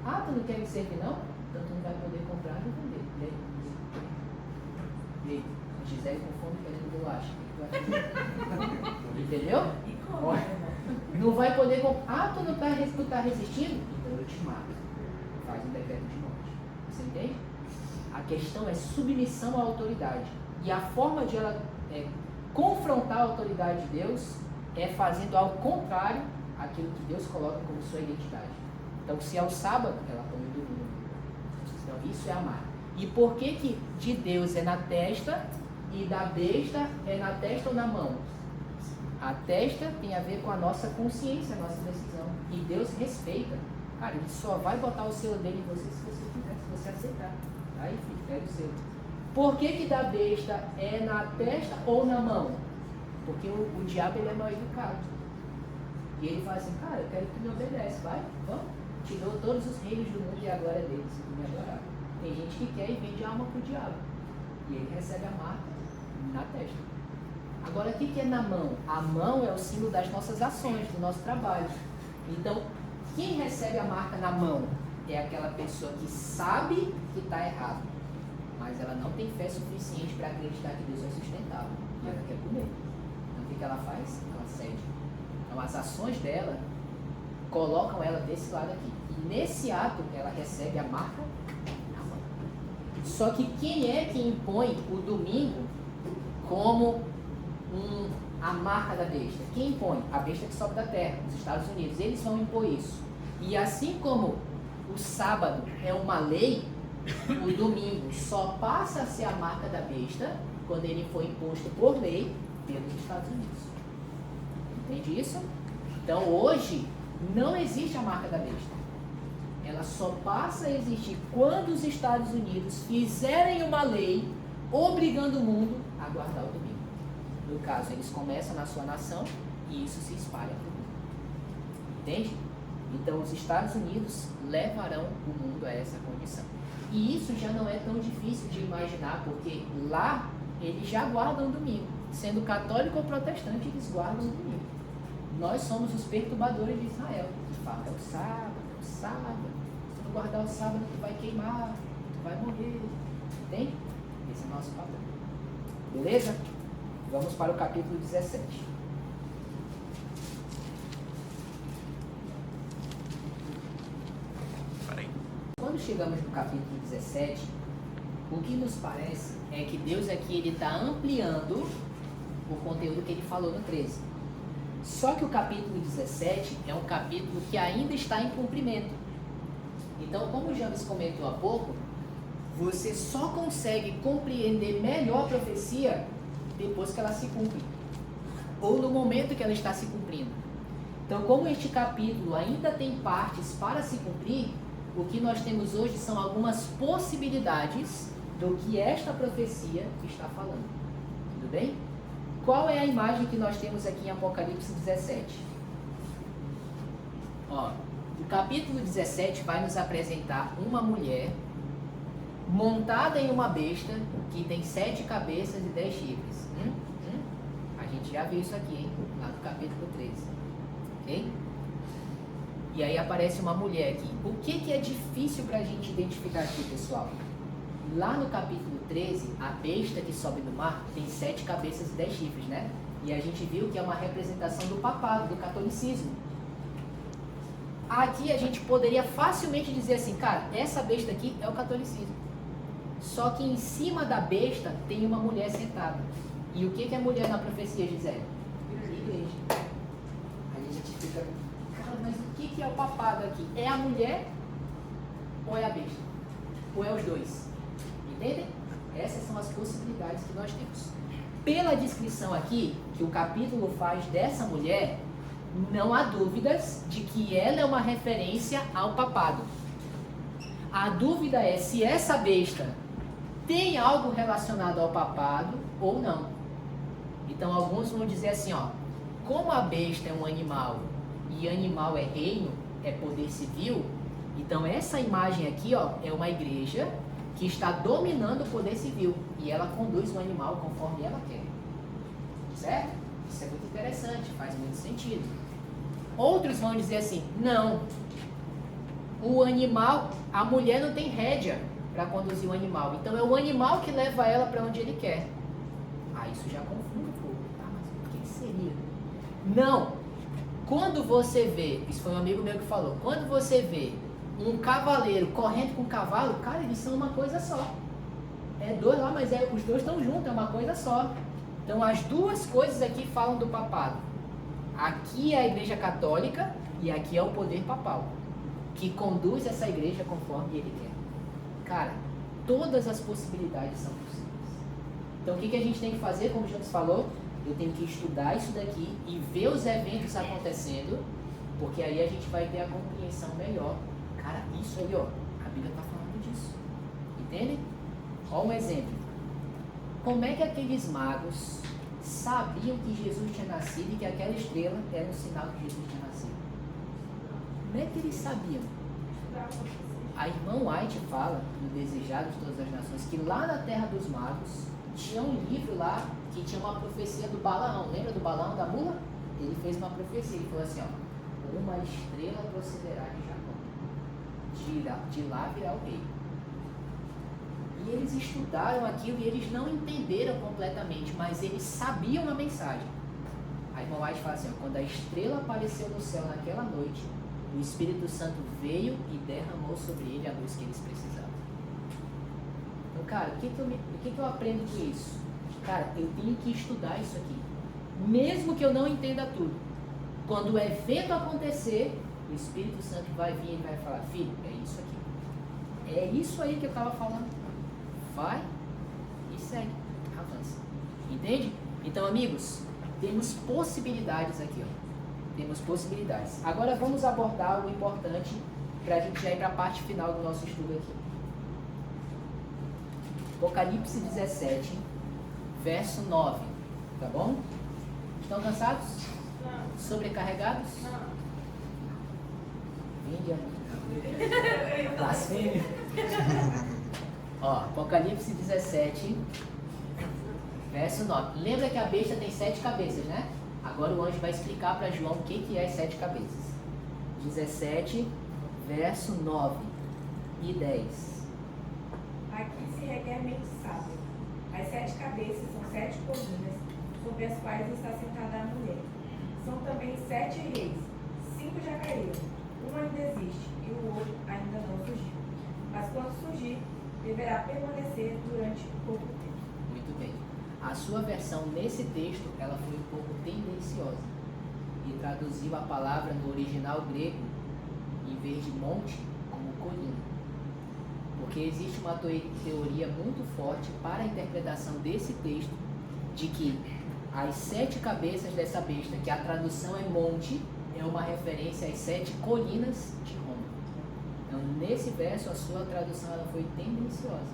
Speaker 2: Ah, tu não quer me servir não? Então tu não vai poder comprar nem vender. E aí, a Gisele com fome querendo bolacha. Entendeu? Não vai poder comprar. Ah, tu não tá resistindo? Então eu te mato. Faz um decreto de morte. Você entende? A questão é submissão à autoridade. E a forma de ela confrontar a autoridade de Deus é fazendo ao contrário aquilo que Deus coloca como sua identidade. Então, se é o sábado, ela põe o domingo. Então, isso é a marca. E por que de Deus é na testa e da besta é na testa ou na mão? A testa tem a ver com a nossa consciência, a nossa decisão. E Deus respeita. Cara, ele só vai botar o selo dele em você se você quiser, se você aceitar. Aí, filho, pega o selo. Por que da besta é na testa ou na mão? Porque o diabo ele é mal educado. E ele fala assim, cara, eu quero que tu me obedece, vai, vamos. Te dou todos os reinos do mundo e a glória deles, se tu me adorar. Tem gente que quer e vende a alma pro diabo. E ele recebe a marca na testa. Agora, o que é na mão? A mão é o símbolo das nossas ações, do nosso trabalho. Então, quem recebe a marca na mão? é aquela pessoa que sabe que está errado, mas ela não tem fé suficiente para acreditar que Deus é sustentável. E ela quer comer. Então o que ela faz? Ela cede. Então as ações dela colocam ela desse lado aqui. E nesse ato ela recebe a marca na mão. Só que quem é que impõe o domingo como a marca da besta? Quem impõe? A besta que sobe da terra, os Estados Unidos. Eles vão impor isso. E assim como o sábado é uma lei, o domingo só passa a ser a marca da besta quando ele foi imposto por lei pelos Estados Unidos. Entende isso? Então hoje não existe a marca da besta. Ela só passa a existir quando os Estados Unidos fizerem uma lei obrigando o mundo a guardar o domingo. No caso, eles começam na sua nação e isso se espalha para o mundo. Entende? Então os Estados Unidos levarão o mundo a essa condição. E isso já não é tão difícil de imaginar, porque lá eles já guardam o domingo. Sendo católico ou protestante, eles guardam o domingo. Nós somos os perturbadores de Israel. Que fala, é o sábado, é o sábado. Se tu guardar o sábado, tu vai queimar, tu vai morrer. Entende? Esse é o nosso padrão. Beleza? Vamos para o capítulo 17. Quando chegamos no capítulo 17, o que nos parece é que Deus aqui está ampliando o conteúdo que ele falou no 13. Só que o capítulo 17 é um capítulo que ainda está em cumprimento. Então, como o James comentou há pouco, você só consegue compreender melhor a profecia depois que ela se cumpre, ou no momento que ela está se cumprindo. Então, como este capítulo ainda tem partes para se cumprir, o que nós temos hoje são algumas possibilidades do que esta profecia está falando. Tudo bem? Qual é a imagem que nós temos aqui em Apocalipse 17? Ó, o capítulo 17 vai nos apresentar uma mulher montada em uma besta que tem 7 cabeças e 10 chifres. A gente já viu isso aqui, hein? Lá no capítulo 13. Ok? E aí aparece uma mulher aqui. O que é difícil para a gente identificar aqui, pessoal? Lá no capítulo 13, a besta que sobe do mar tem 7 cabeças e 10 chifres, né? E a gente viu que é uma representação do papado, do catolicismo. Aqui a gente poderia facilmente dizer assim, cara, essa besta aqui é o catolicismo. Só que em cima da besta tem uma mulher sentada. E o que é mulher na profecia, Gisele? Igreja. Aí a gente fica, cara, mas o que é o papado aqui? É a mulher ou é a besta? Ou é os dois? Entendem? Essas são as possibilidades que nós temos. Pela descrição aqui, que o capítulo faz dessa mulher, não há dúvidas de que ela é uma referência ao papado. A dúvida é se essa besta tem algo relacionado ao papado ou não. Então alguns vão dizer assim, ó, como a besta é um animal e animal é reino, é poder civil, então essa imagem aqui, ó, é uma igreja que está dominando o poder civil e ela conduz o animal conforme ela quer. Certo? Isso é muito interessante, faz muito sentido. Outros vão dizer assim, não, o animal, a mulher não tem rédea para conduzir o animal, então é o animal que leva ela para onde ele quer. Ah, isso já confunde um pouco, tá? Mas o que seria? Não, quando você vê, isso foi um amigo meu que falou, quando você vê um cavaleiro correndo com um cavalo, cara, eles são uma coisa só. É dois lá, mas os dois estão juntos, é uma coisa só. Então as duas coisas aqui falam do papado. Aqui é a igreja católica e aqui é o poder papal, que conduz essa igreja conforme ele quer. Cara, todas as possibilidades são possíveis. Então o que a gente tem que fazer, como o Jones falou? Eu tenho que estudar isso daqui e ver os eventos acontecendo, porque aí a gente vai ter a compreensão melhor. Cara, isso aí, ó, a Bíblia está falando disso. Entende? Olha um exemplo. Como é que aqueles magos sabiam que Jesus tinha nascido e que aquela estrela era um sinal que Jesus tinha nascido? Como é que eles sabiam? A irmã White fala, no Desejado de Todas as Nações, que lá na Terra dos Magos tinha um livro lá que tinha uma profecia do Balaão. Lembra do Balaão da mula? Ele fez uma profecia, ele falou assim, ó, uma estrela procederá de Jacó. de lá virá o rei. E eles estudaram aquilo e eles não entenderam completamente, mas eles sabiam a mensagem. A irmã White fala assim, ó, quando a estrela apareceu no céu naquela noite, o Espírito Santo veio e derramou sobre ele a luz que eles precisavam. Então, cara, o que eu aprendo com isso? Cara, eu tenho que estudar isso aqui. Mesmo que eu não entenda tudo. Quando o evento acontecer, o Espírito Santo vai vir e vai falar, filho, é isso aqui. É isso aí que eu estava falando. Vai e segue, avança. Entende? Então, amigos, temos possibilidades aqui, ó. Temos possibilidades. Agora vamos abordar o importante para a gente já ir para a parte final do nosso estudo aqui. Apocalipse 17, verso 9. Tá bom? Estão cansados?
Speaker 5: Não.
Speaker 2: Sobrecarregados?
Speaker 5: Não.
Speaker 2: Vinde, amor. Blasfêmia. Ó, Apocalipse 17, verso 9. Lembra que a besta tem 7 cabeças, né? Agora o anjo vai explicar para João o que é as 7 cabeças. 17, verso 9 e 10.
Speaker 5: Aqui se requer mente sábia. As 7 cabeças são 7 colunas, sobre as quais está sentada a mulher. São também 7 reis. 5 já caíram. Um ainda existe e o outro ainda não surgiu. Mas quando surgir, deverá permanecer durante pouco tempo.
Speaker 2: Muito bem. A sua versão nesse texto, ela foi um pouco tendenciosa e traduziu a palavra no original grego, em vez de monte, como colina. Porque existe uma teoria muito forte para a interpretação desse texto, de que as 7 cabeças dessa besta, que a tradução é monte, é uma referência às 7 colinas de Roma. Então, nesse verso, a sua tradução ela foi tendenciosa,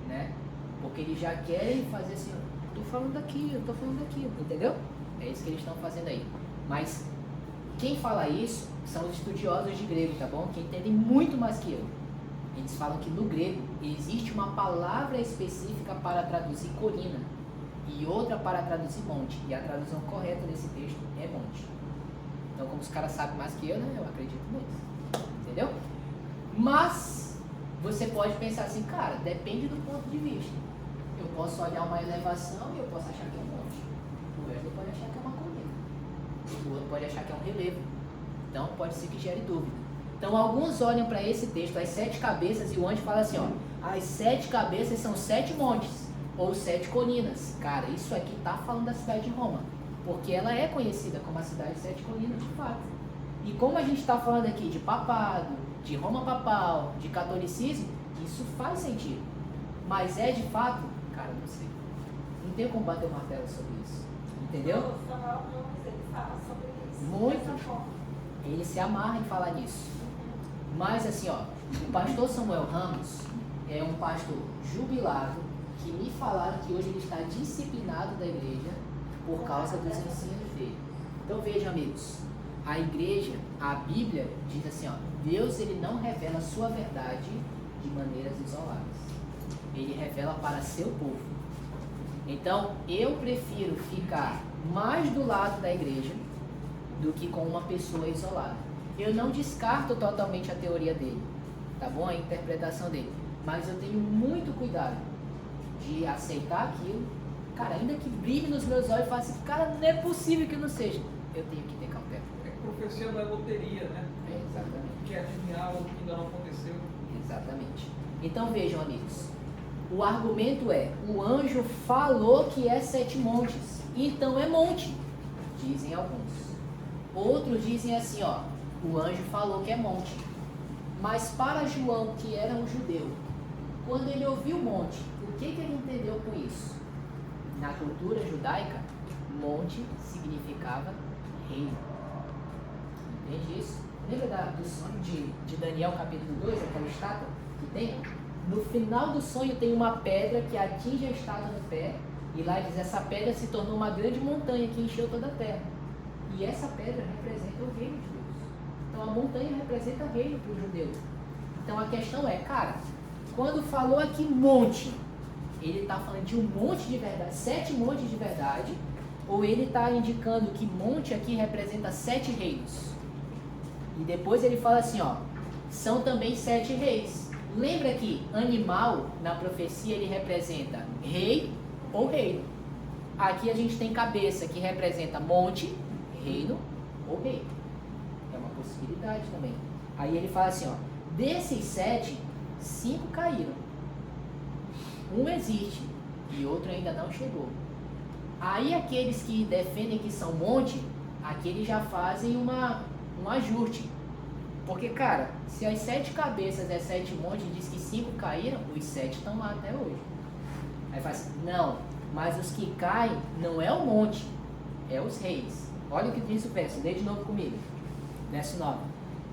Speaker 2: né? Porque eles já querem fazer assim, eu tô falando daquilo, entendeu? É isso que eles estão fazendo aí. Mas quem fala isso são os estudiosos de grego, tá bom? Que entendem muito mais que eu. Eles falam que no grego existe uma palavra específica para traduzir colina e outra para traduzir monte. E a tradução correta nesse texto é monte. Então, como os caras sabem mais que eu, né? Eu acredito neles. Entendeu? Mas você pode pensar assim, cara, depende do ponto de vista. Eu posso olhar uma elevação e eu posso achar que é um monte. O outro pode achar que é uma colina. O outro pode achar que é um relevo. Então, pode ser que gere dúvida. Então, alguns olham para esse texto, as 7 cabeças, e o anjo fala assim, ó, as 7 cabeças são 7 montes, ou 7 colinas. Cara, isso aqui está falando da cidade de Roma, porque ela é conhecida como a cidade de 7 colinas, de fato. E como a gente está falando aqui de papado, de Roma papal, de catolicismo, isso faz sentido. Mas é de fato? Cara, não sei. Não tem como bater o martelo sobre isso. Entendeu?
Speaker 5: O Samuel Ramos, ele fala sobre isso.
Speaker 2: Muito.
Speaker 5: Dessa forma.
Speaker 2: Ele se amarra em falar nisso. Mas assim, ó, o pastor Samuel Ramos é um pastor jubilado que me falaram que hoje ele está disciplinado da igreja por causa dos ensinos dele. Então vejam, amigos, a igreja, a Bíblia diz assim, ó, Deus ele não revela a sua verdade de maneiras isoladas. Ele revela para seu povo. Então, eu prefiro ficar mais do lado da igreja do que com uma pessoa isolada. Eu não descarto totalmente a teoria dele, tá bom? A interpretação dele. Mas eu tenho muito cuidado de aceitar aquilo. Cara, ainda que brilhe nos meus olhos e fale assim, cara, não é possível que não seja. Eu tenho que ter cautela.
Speaker 1: É que profecia não é loteria, né?
Speaker 2: É, exatamente.
Speaker 1: Que é adivinhar algo que ainda não aconteceu.
Speaker 2: Exatamente. Então vejam, amigos. O argumento é, o anjo falou que é 7 montes. Então é monte, dizem alguns. Outros dizem assim, ó, o anjo falou que é monte. Mas para João, que era um judeu, quando ele ouviu monte, o que ele entendeu com isso? Na cultura judaica, monte significava reino. Entende isso? Lembra do sonho de Daniel capítulo 2, aquela estátua que tem? No final do sonho tem uma pedra que atinge a estátua no pé, e lá diz, essa pedra se tornou uma grande montanha que encheu toda a terra. E essa pedra representa o reino de Deus. Então a montanha representa reino para o judeu. Então a questão é, cara, quando falou aqui monte, ele está falando de um monte de verdade, 7 montes de verdade, ou ele está indicando que monte aqui representa 7 reinos? E depois ele fala assim, ó, são também 7 reis. Lembra que animal, na profecia, ele representa rei ou reino. Aqui a gente tem cabeça, que representa monte, reino ou rei. É uma possibilidade também. Aí ele fala assim, ó, desses 7, 5 caíram. Um existe e outro ainda não chegou. Aí aqueles que defendem que são monte, aqueles já fazem um ajuste. Porque, cara, se as 7 cabeças é 7 montes e diz que 5 caíram, os 7 estão lá até hoje. Aí faz assim, não, mas os que caem não é o monte, é os reis. Olha o que diz o verso, lê de novo comigo. Verso 9.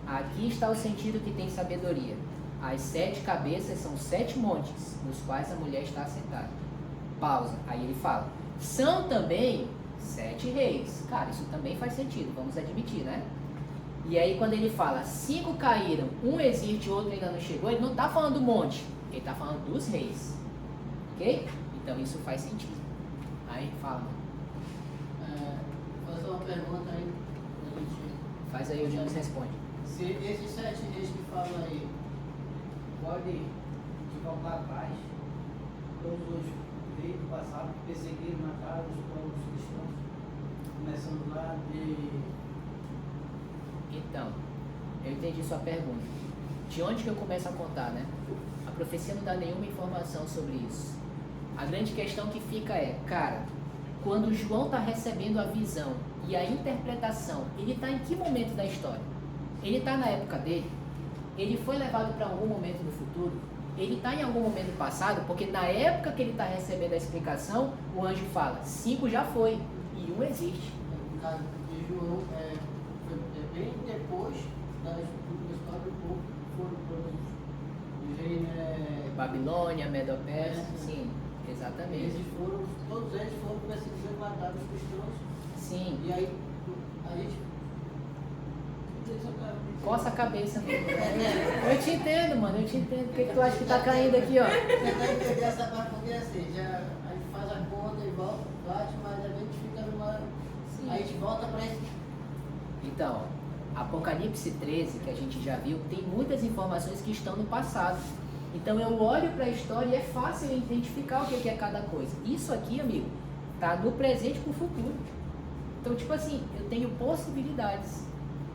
Speaker 2: Aqui está o sentido que tem sabedoria. As 7 cabeças são 7 montes, nos quais a mulher está assentada. Pausa. Aí ele fala, são também 7 reis. Cara, isso também faz sentido, vamos admitir, né? E aí quando ele fala, 5 caíram, um existe, outro ainda não chegou, ele não está falando do monte, ele está falando dos reis. Ok? Então isso faz sentido. Aí fala.
Speaker 4: Vou fazer uma pergunta aí.
Speaker 2: Faz aí, o Jones responde.
Speaker 4: Se esses 7 reis que falam aí podem voltar atrás, todos os reis do passado perseguiram, mataram os povos cristãos, começando lá de...
Speaker 2: Então, eu entendi sua pergunta. De onde que eu começo a contar, né? A profecia não dá nenhuma informação sobre isso. A grande questão que fica é, cara, quando João está recebendo a visão e a interpretação, ele está em que momento da história? Ele está na época dele? Ele foi levado para algum momento no futuro? Ele está em algum momento passado? Porque na época que ele está recebendo a explicação, o anjo fala, 5 já foi e 1 existe.
Speaker 4: No caso de João, foi bem depois da história do povo, foram todos os reis,
Speaker 2: Babilônia, Medo-Pérsia, sim, exatamente.
Speaker 4: Todos eles foram perseguidos, mataram os cristãos.
Speaker 2: Sim.
Speaker 4: E aí, a gente...
Speaker 2: Coça a cabeça. Eu te entendo, mano, eu te entendo. Por que tu acha que tá caindo aqui, ó?
Speaker 4: Tentar entender essa parte, porque assim, já, a gente faz a conta e volta, bate, mas a gente fica numa... Sim. Aí a gente volta pra esse...
Speaker 2: Então, Apocalipse 13, que a gente já viu, tem muitas informações que estão no passado. Então eu olho para a história e é fácil eu identificar o que é cada coisa. Isso aqui, amigo, tá do presente pro futuro. Então, tipo assim, eu tenho possibilidades.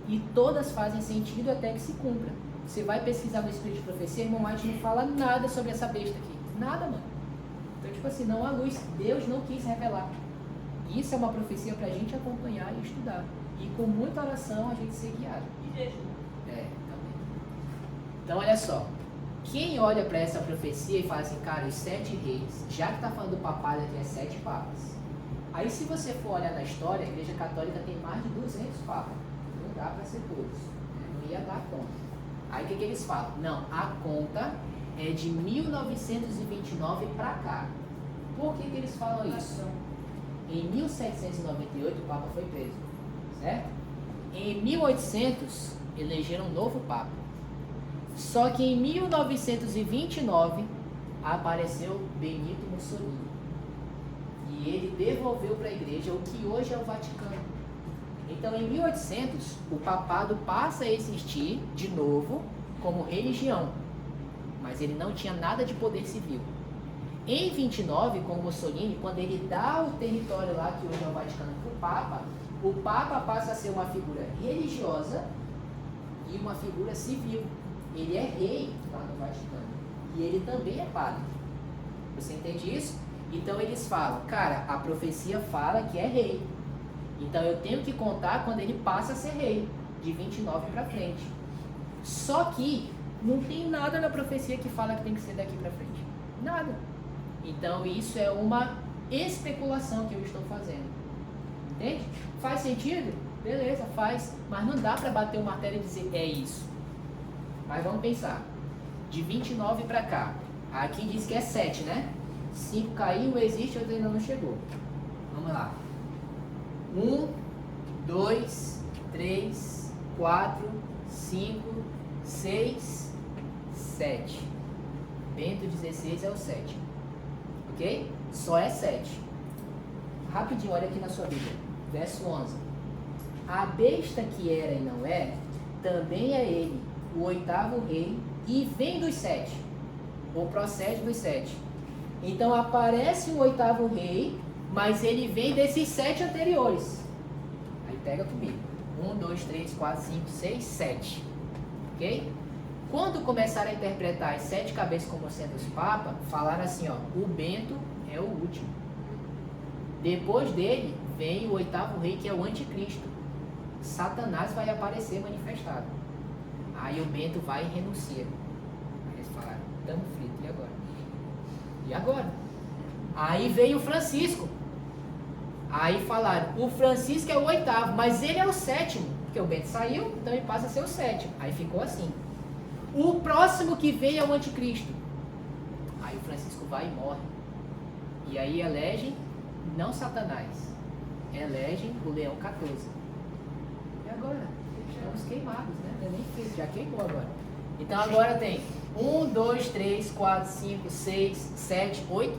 Speaker 2: E todas fazem sentido até que se cumpra. Você vai pesquisar no Espírito de Profecia, irmão White não fala nada sobre essa besta aqui. Nada, mano. Então, tipo assim, não há luz. Deus não quis revelar. Isso é uma profecia pra gente acompanhar e estudar. E com muita oração a gente ser guiado.
Speaker 5: E jejum.
Speaker 2: Também. Então, olha só. Quem olha para essa profecia e fala assim, cara, os 7 reis, já que tá falando do papado aqui, é 7 papas. Aí, se você for olhar na história, a Igreja Católica tem mais de 200 papas. Não dá para ser todos. Não ia dar conta. Aí, o que eles falam? Não, a conta é de 1929 para cá. Por que eles falam isso? Em 1798, o Papa foi preso. Certo? Em 1800, elegeram um novo Papa. Só que em 1929 apareceu Benito Mussolini. E ele devolveu para a igreja o que hoje é o Vaticano. Então em 1800 o papado passa a existir de novo como religião. Mas ele não tinha nada de poder civil. Em 29, com Mussolini, quando ele dá o território lá que hoje é o Vaticano para o Papa passa a ser uma figura religiosa e uma figura civil. Ele é rei lá no Vaticano. E ele também é padre. Você entende isso? Então eles falam, cara, a profecia fala que é rei. Então eu tenho que contar quando ele passa a ser rei, de 29 para frente. Só que não tem nada na profecia que fala que tem que ser daqui para frente. Nada. Então isso é uma especulação que eu estou fazendo. Entende? Faz sentido? Beleza, faz. Mas não dá para bater o martelo e dizer é isso. Mas vamos pensar. De 29 para cá. Aqui diz que é 7, né? 5 caiu, existe, outro ainda não chegou. Vamos lá. 1, 2, 3, 4, 5, 6, 7. Bento 16 é o 7. Ok? Só é 7. Rapidinho, olha aqui na sua Bíblia. Verso 11. A besta que era e não é, também é ele, o oitavo rei e vem dos 7, ou procede dos 7. Então aparece um oitavo rei, mas ele vem desses 7 anteriores. Aí pega comigo. 1, 2, 3, 4, 5, 6, 7. Ok? Quando começaram a interpretar as 7 cabeças como sendo os papas, falaram assim, ó, o Bento é o último. Depois dele vem o oitavo rei, que é o anticristo. Satanás vai aparecer manifestado. Aí o Bento vai e renuncia. Aí eles falaram, estamos fritos, e agora? E agora? Aí veio o Francisco. Aí falaram, o Francisco é o oitavo, mas ele é o 7º. Porque o Bento saiu, então ele passa a ser o 7º. Aí ficou assim. O próximo que vem é o anticristo. Aí o Francisco vai e morre. E aí elegem, não Satanás, elegem o Leão 14. E agora? Estamos queimados, né? Não é nem feito, já queimou agora. Então agora tem 1, 2, 3, 4, 5, 6, 7, 8,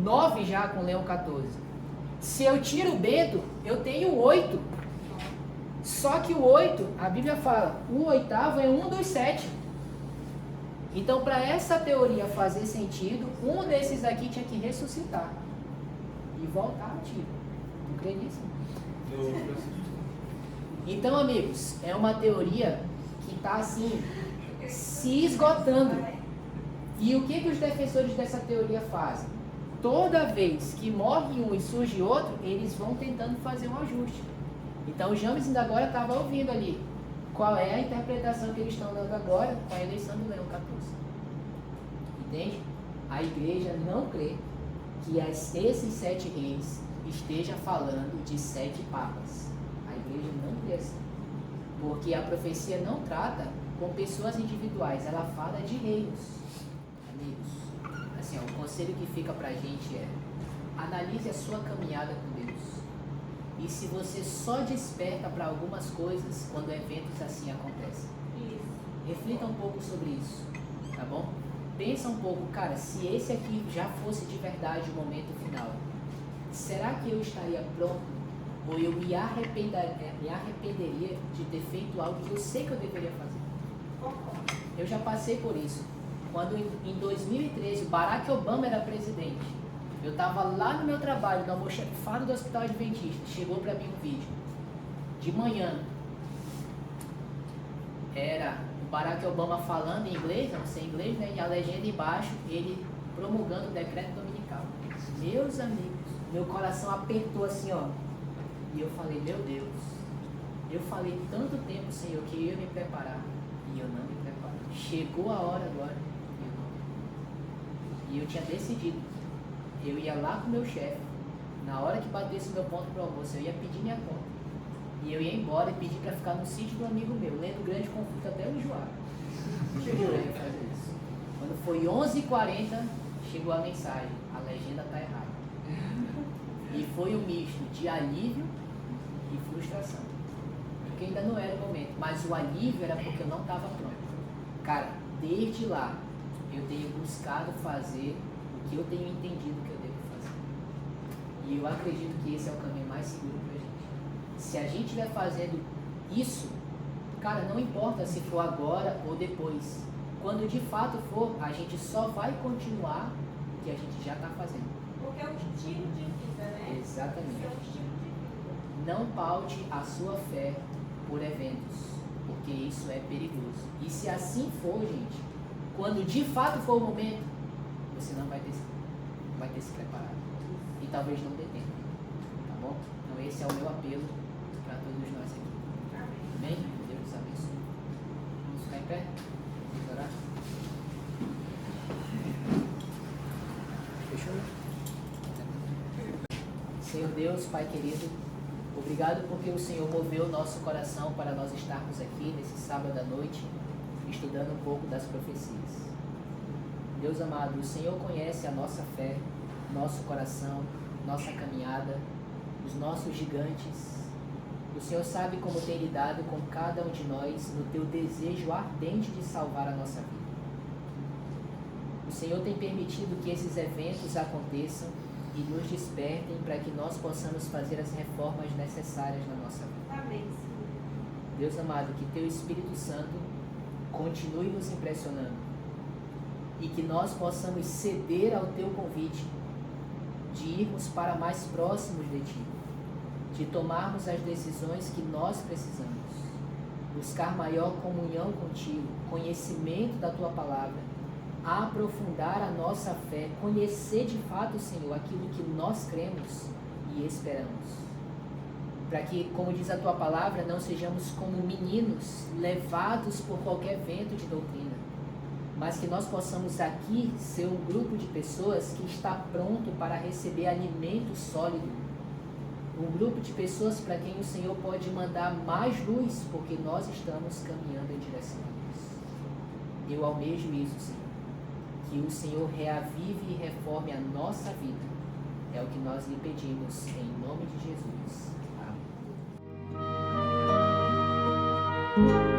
Speaker 2: 9 já com o Leão 14. Se eu tiro o Bento, eu tenho 8. Só que o 8, a Bíblia fala, o oitavo é um dos 7. Então, para essa teoria fazer sentido, um desses aqui tinha que ressuscitar e voltar ativo. Tu crê nisso? Então, amigos, é uma teoria que está assim, se esgotando. E o que os defensores dessa teoria fazem? Toda vez que morre um e surge outro, eles vão tentando fazer um ajuste. Então, o James ainda agora estava ouvindo ali qual é a interpretação que eles estão dando agora com a eleição do Leão 14. Entende? A igreja não crê que esses 7 reis esteja falando de 7 papas. A igreja não crê assim. Porque a profecia não trata com pessoas individuais, ela fala de reinos. Amigos, assim, ó, o conselho que fica pra gente é: analise a sua caminhada com Deus. E se você só desperta para algumas coisas quando eventos assim acontecem. Reflita um pouco sobre isso, tá bom? Pensa um pouco, cara, se esse aqui já fosse de verdade o momento final, será que eu estaria pronto? Ou eu me arrependeria de ter feito algo que eu sei que eu deveria fazer? Eu já passei por isso. Quando em 2013 o Barack Obama era presidente, eu estava lá no meu trabalho, no almoxarifado do Hospital Adventista. Chegou para mim um vídeo. De manhã, era o Barack Obama falando em inglês, não sei inglês, né? E a legenda embaixo, ele promulgando o decreto dominical. Meus amigos, meu coração apertou assim, ó. E eu falei, meu Deus, eu falei tanto tempo, Senhor, que eu ia me preparar. E eu não me preparei. Chegou a hora agora. E eu tinha decidido. Eu ia lá com o meu chefe, na hora que batesse o meu ponto para o almoço, eu ia pedir minha conta. E eu ia embora e pedir para ficar no sítio do amigo meu, lendo Grande Conflito até eu enjoar. Eu jurei fazer isso. Quando foi 11h40, chegou a mensagem, a legenda está errada. E foi um misto de alívio e frustração. Porque ainda não era o momento, mas o alívio era porque eu não estava pronto. Cara, desde lá, eu tenho buscado fazer o que eu tenho entendido que eu devo fazer. E eu acredito que esse é o caminho mais seguro pra gente. Se a gente estiver fazendo isso, cara, não importa se for agora ou depois. Quando de fato for, a gente só vai continuar o que a gente já está fazendo.
Speaker 5: Porque é um estilo de vida, né?
Speaker 2: Exatamente.
Speaker 5: É um estilo de vida.
Speaker 2: Não paute a sua fé por eventos, porque isso é perigoso. E se assim for, gente, quando de fato for o momento, você não vai ter se preparado. E talvez não dê tempo. Tá bom? Então esse é o meu apelo para todos nós aqui. Amém? Deus nos abençoe. Vamos ficar em pé? Vamos orar? Fechou? Senhor Deus, Pai querido, obrigado porque o Senhor moveu o nosso coração para nós estarmos aqui nesse sábado à noite, estudando um pouco das profecias. Deus amado, o Senhor conhece a nossa fé, nosso coração, nossa caminhada, os nossos gigantes. O Senhor sabe como tem lidado com cada um de nós no teu desejo ardente de salvar a nossa vida. O Senhor tem permitido que esses eventos aconteçam e nos despertem para que nós possamos fazer as reformas necessárias na nossa vida.
Speaker 5: Amém, Senhor.
Speaker 2: Deus amado, que teu Espírito Santo continue nos impressionando e que nós possamos ceder ao teu convite de irmos para mais próximos de ti, de tomarmos as decisões que nós precisamos, buscar maior comunhão contigo, conhecimento da tua palavra, aprofundar a nossa fé, conhecer de fato, Senhor, aquilo que nós cremos e esperamos. Para que, como diz a tua palavra, não sejamos como meninos levados por qualquer vento de doutrina, mas que nós possamos aqui ser um grupo de pessoas que está pronto para receber alimento sólido, um grupo de pessoas para quem o Senhor pode mandar mais luz, porque nós estamos caminhando em direção a luz. Eu almejo isso, Senhor, que o Senhor reavive e reforme a nossa vida, é o que nós lhe pedimos, em nome de Jesus. Amém.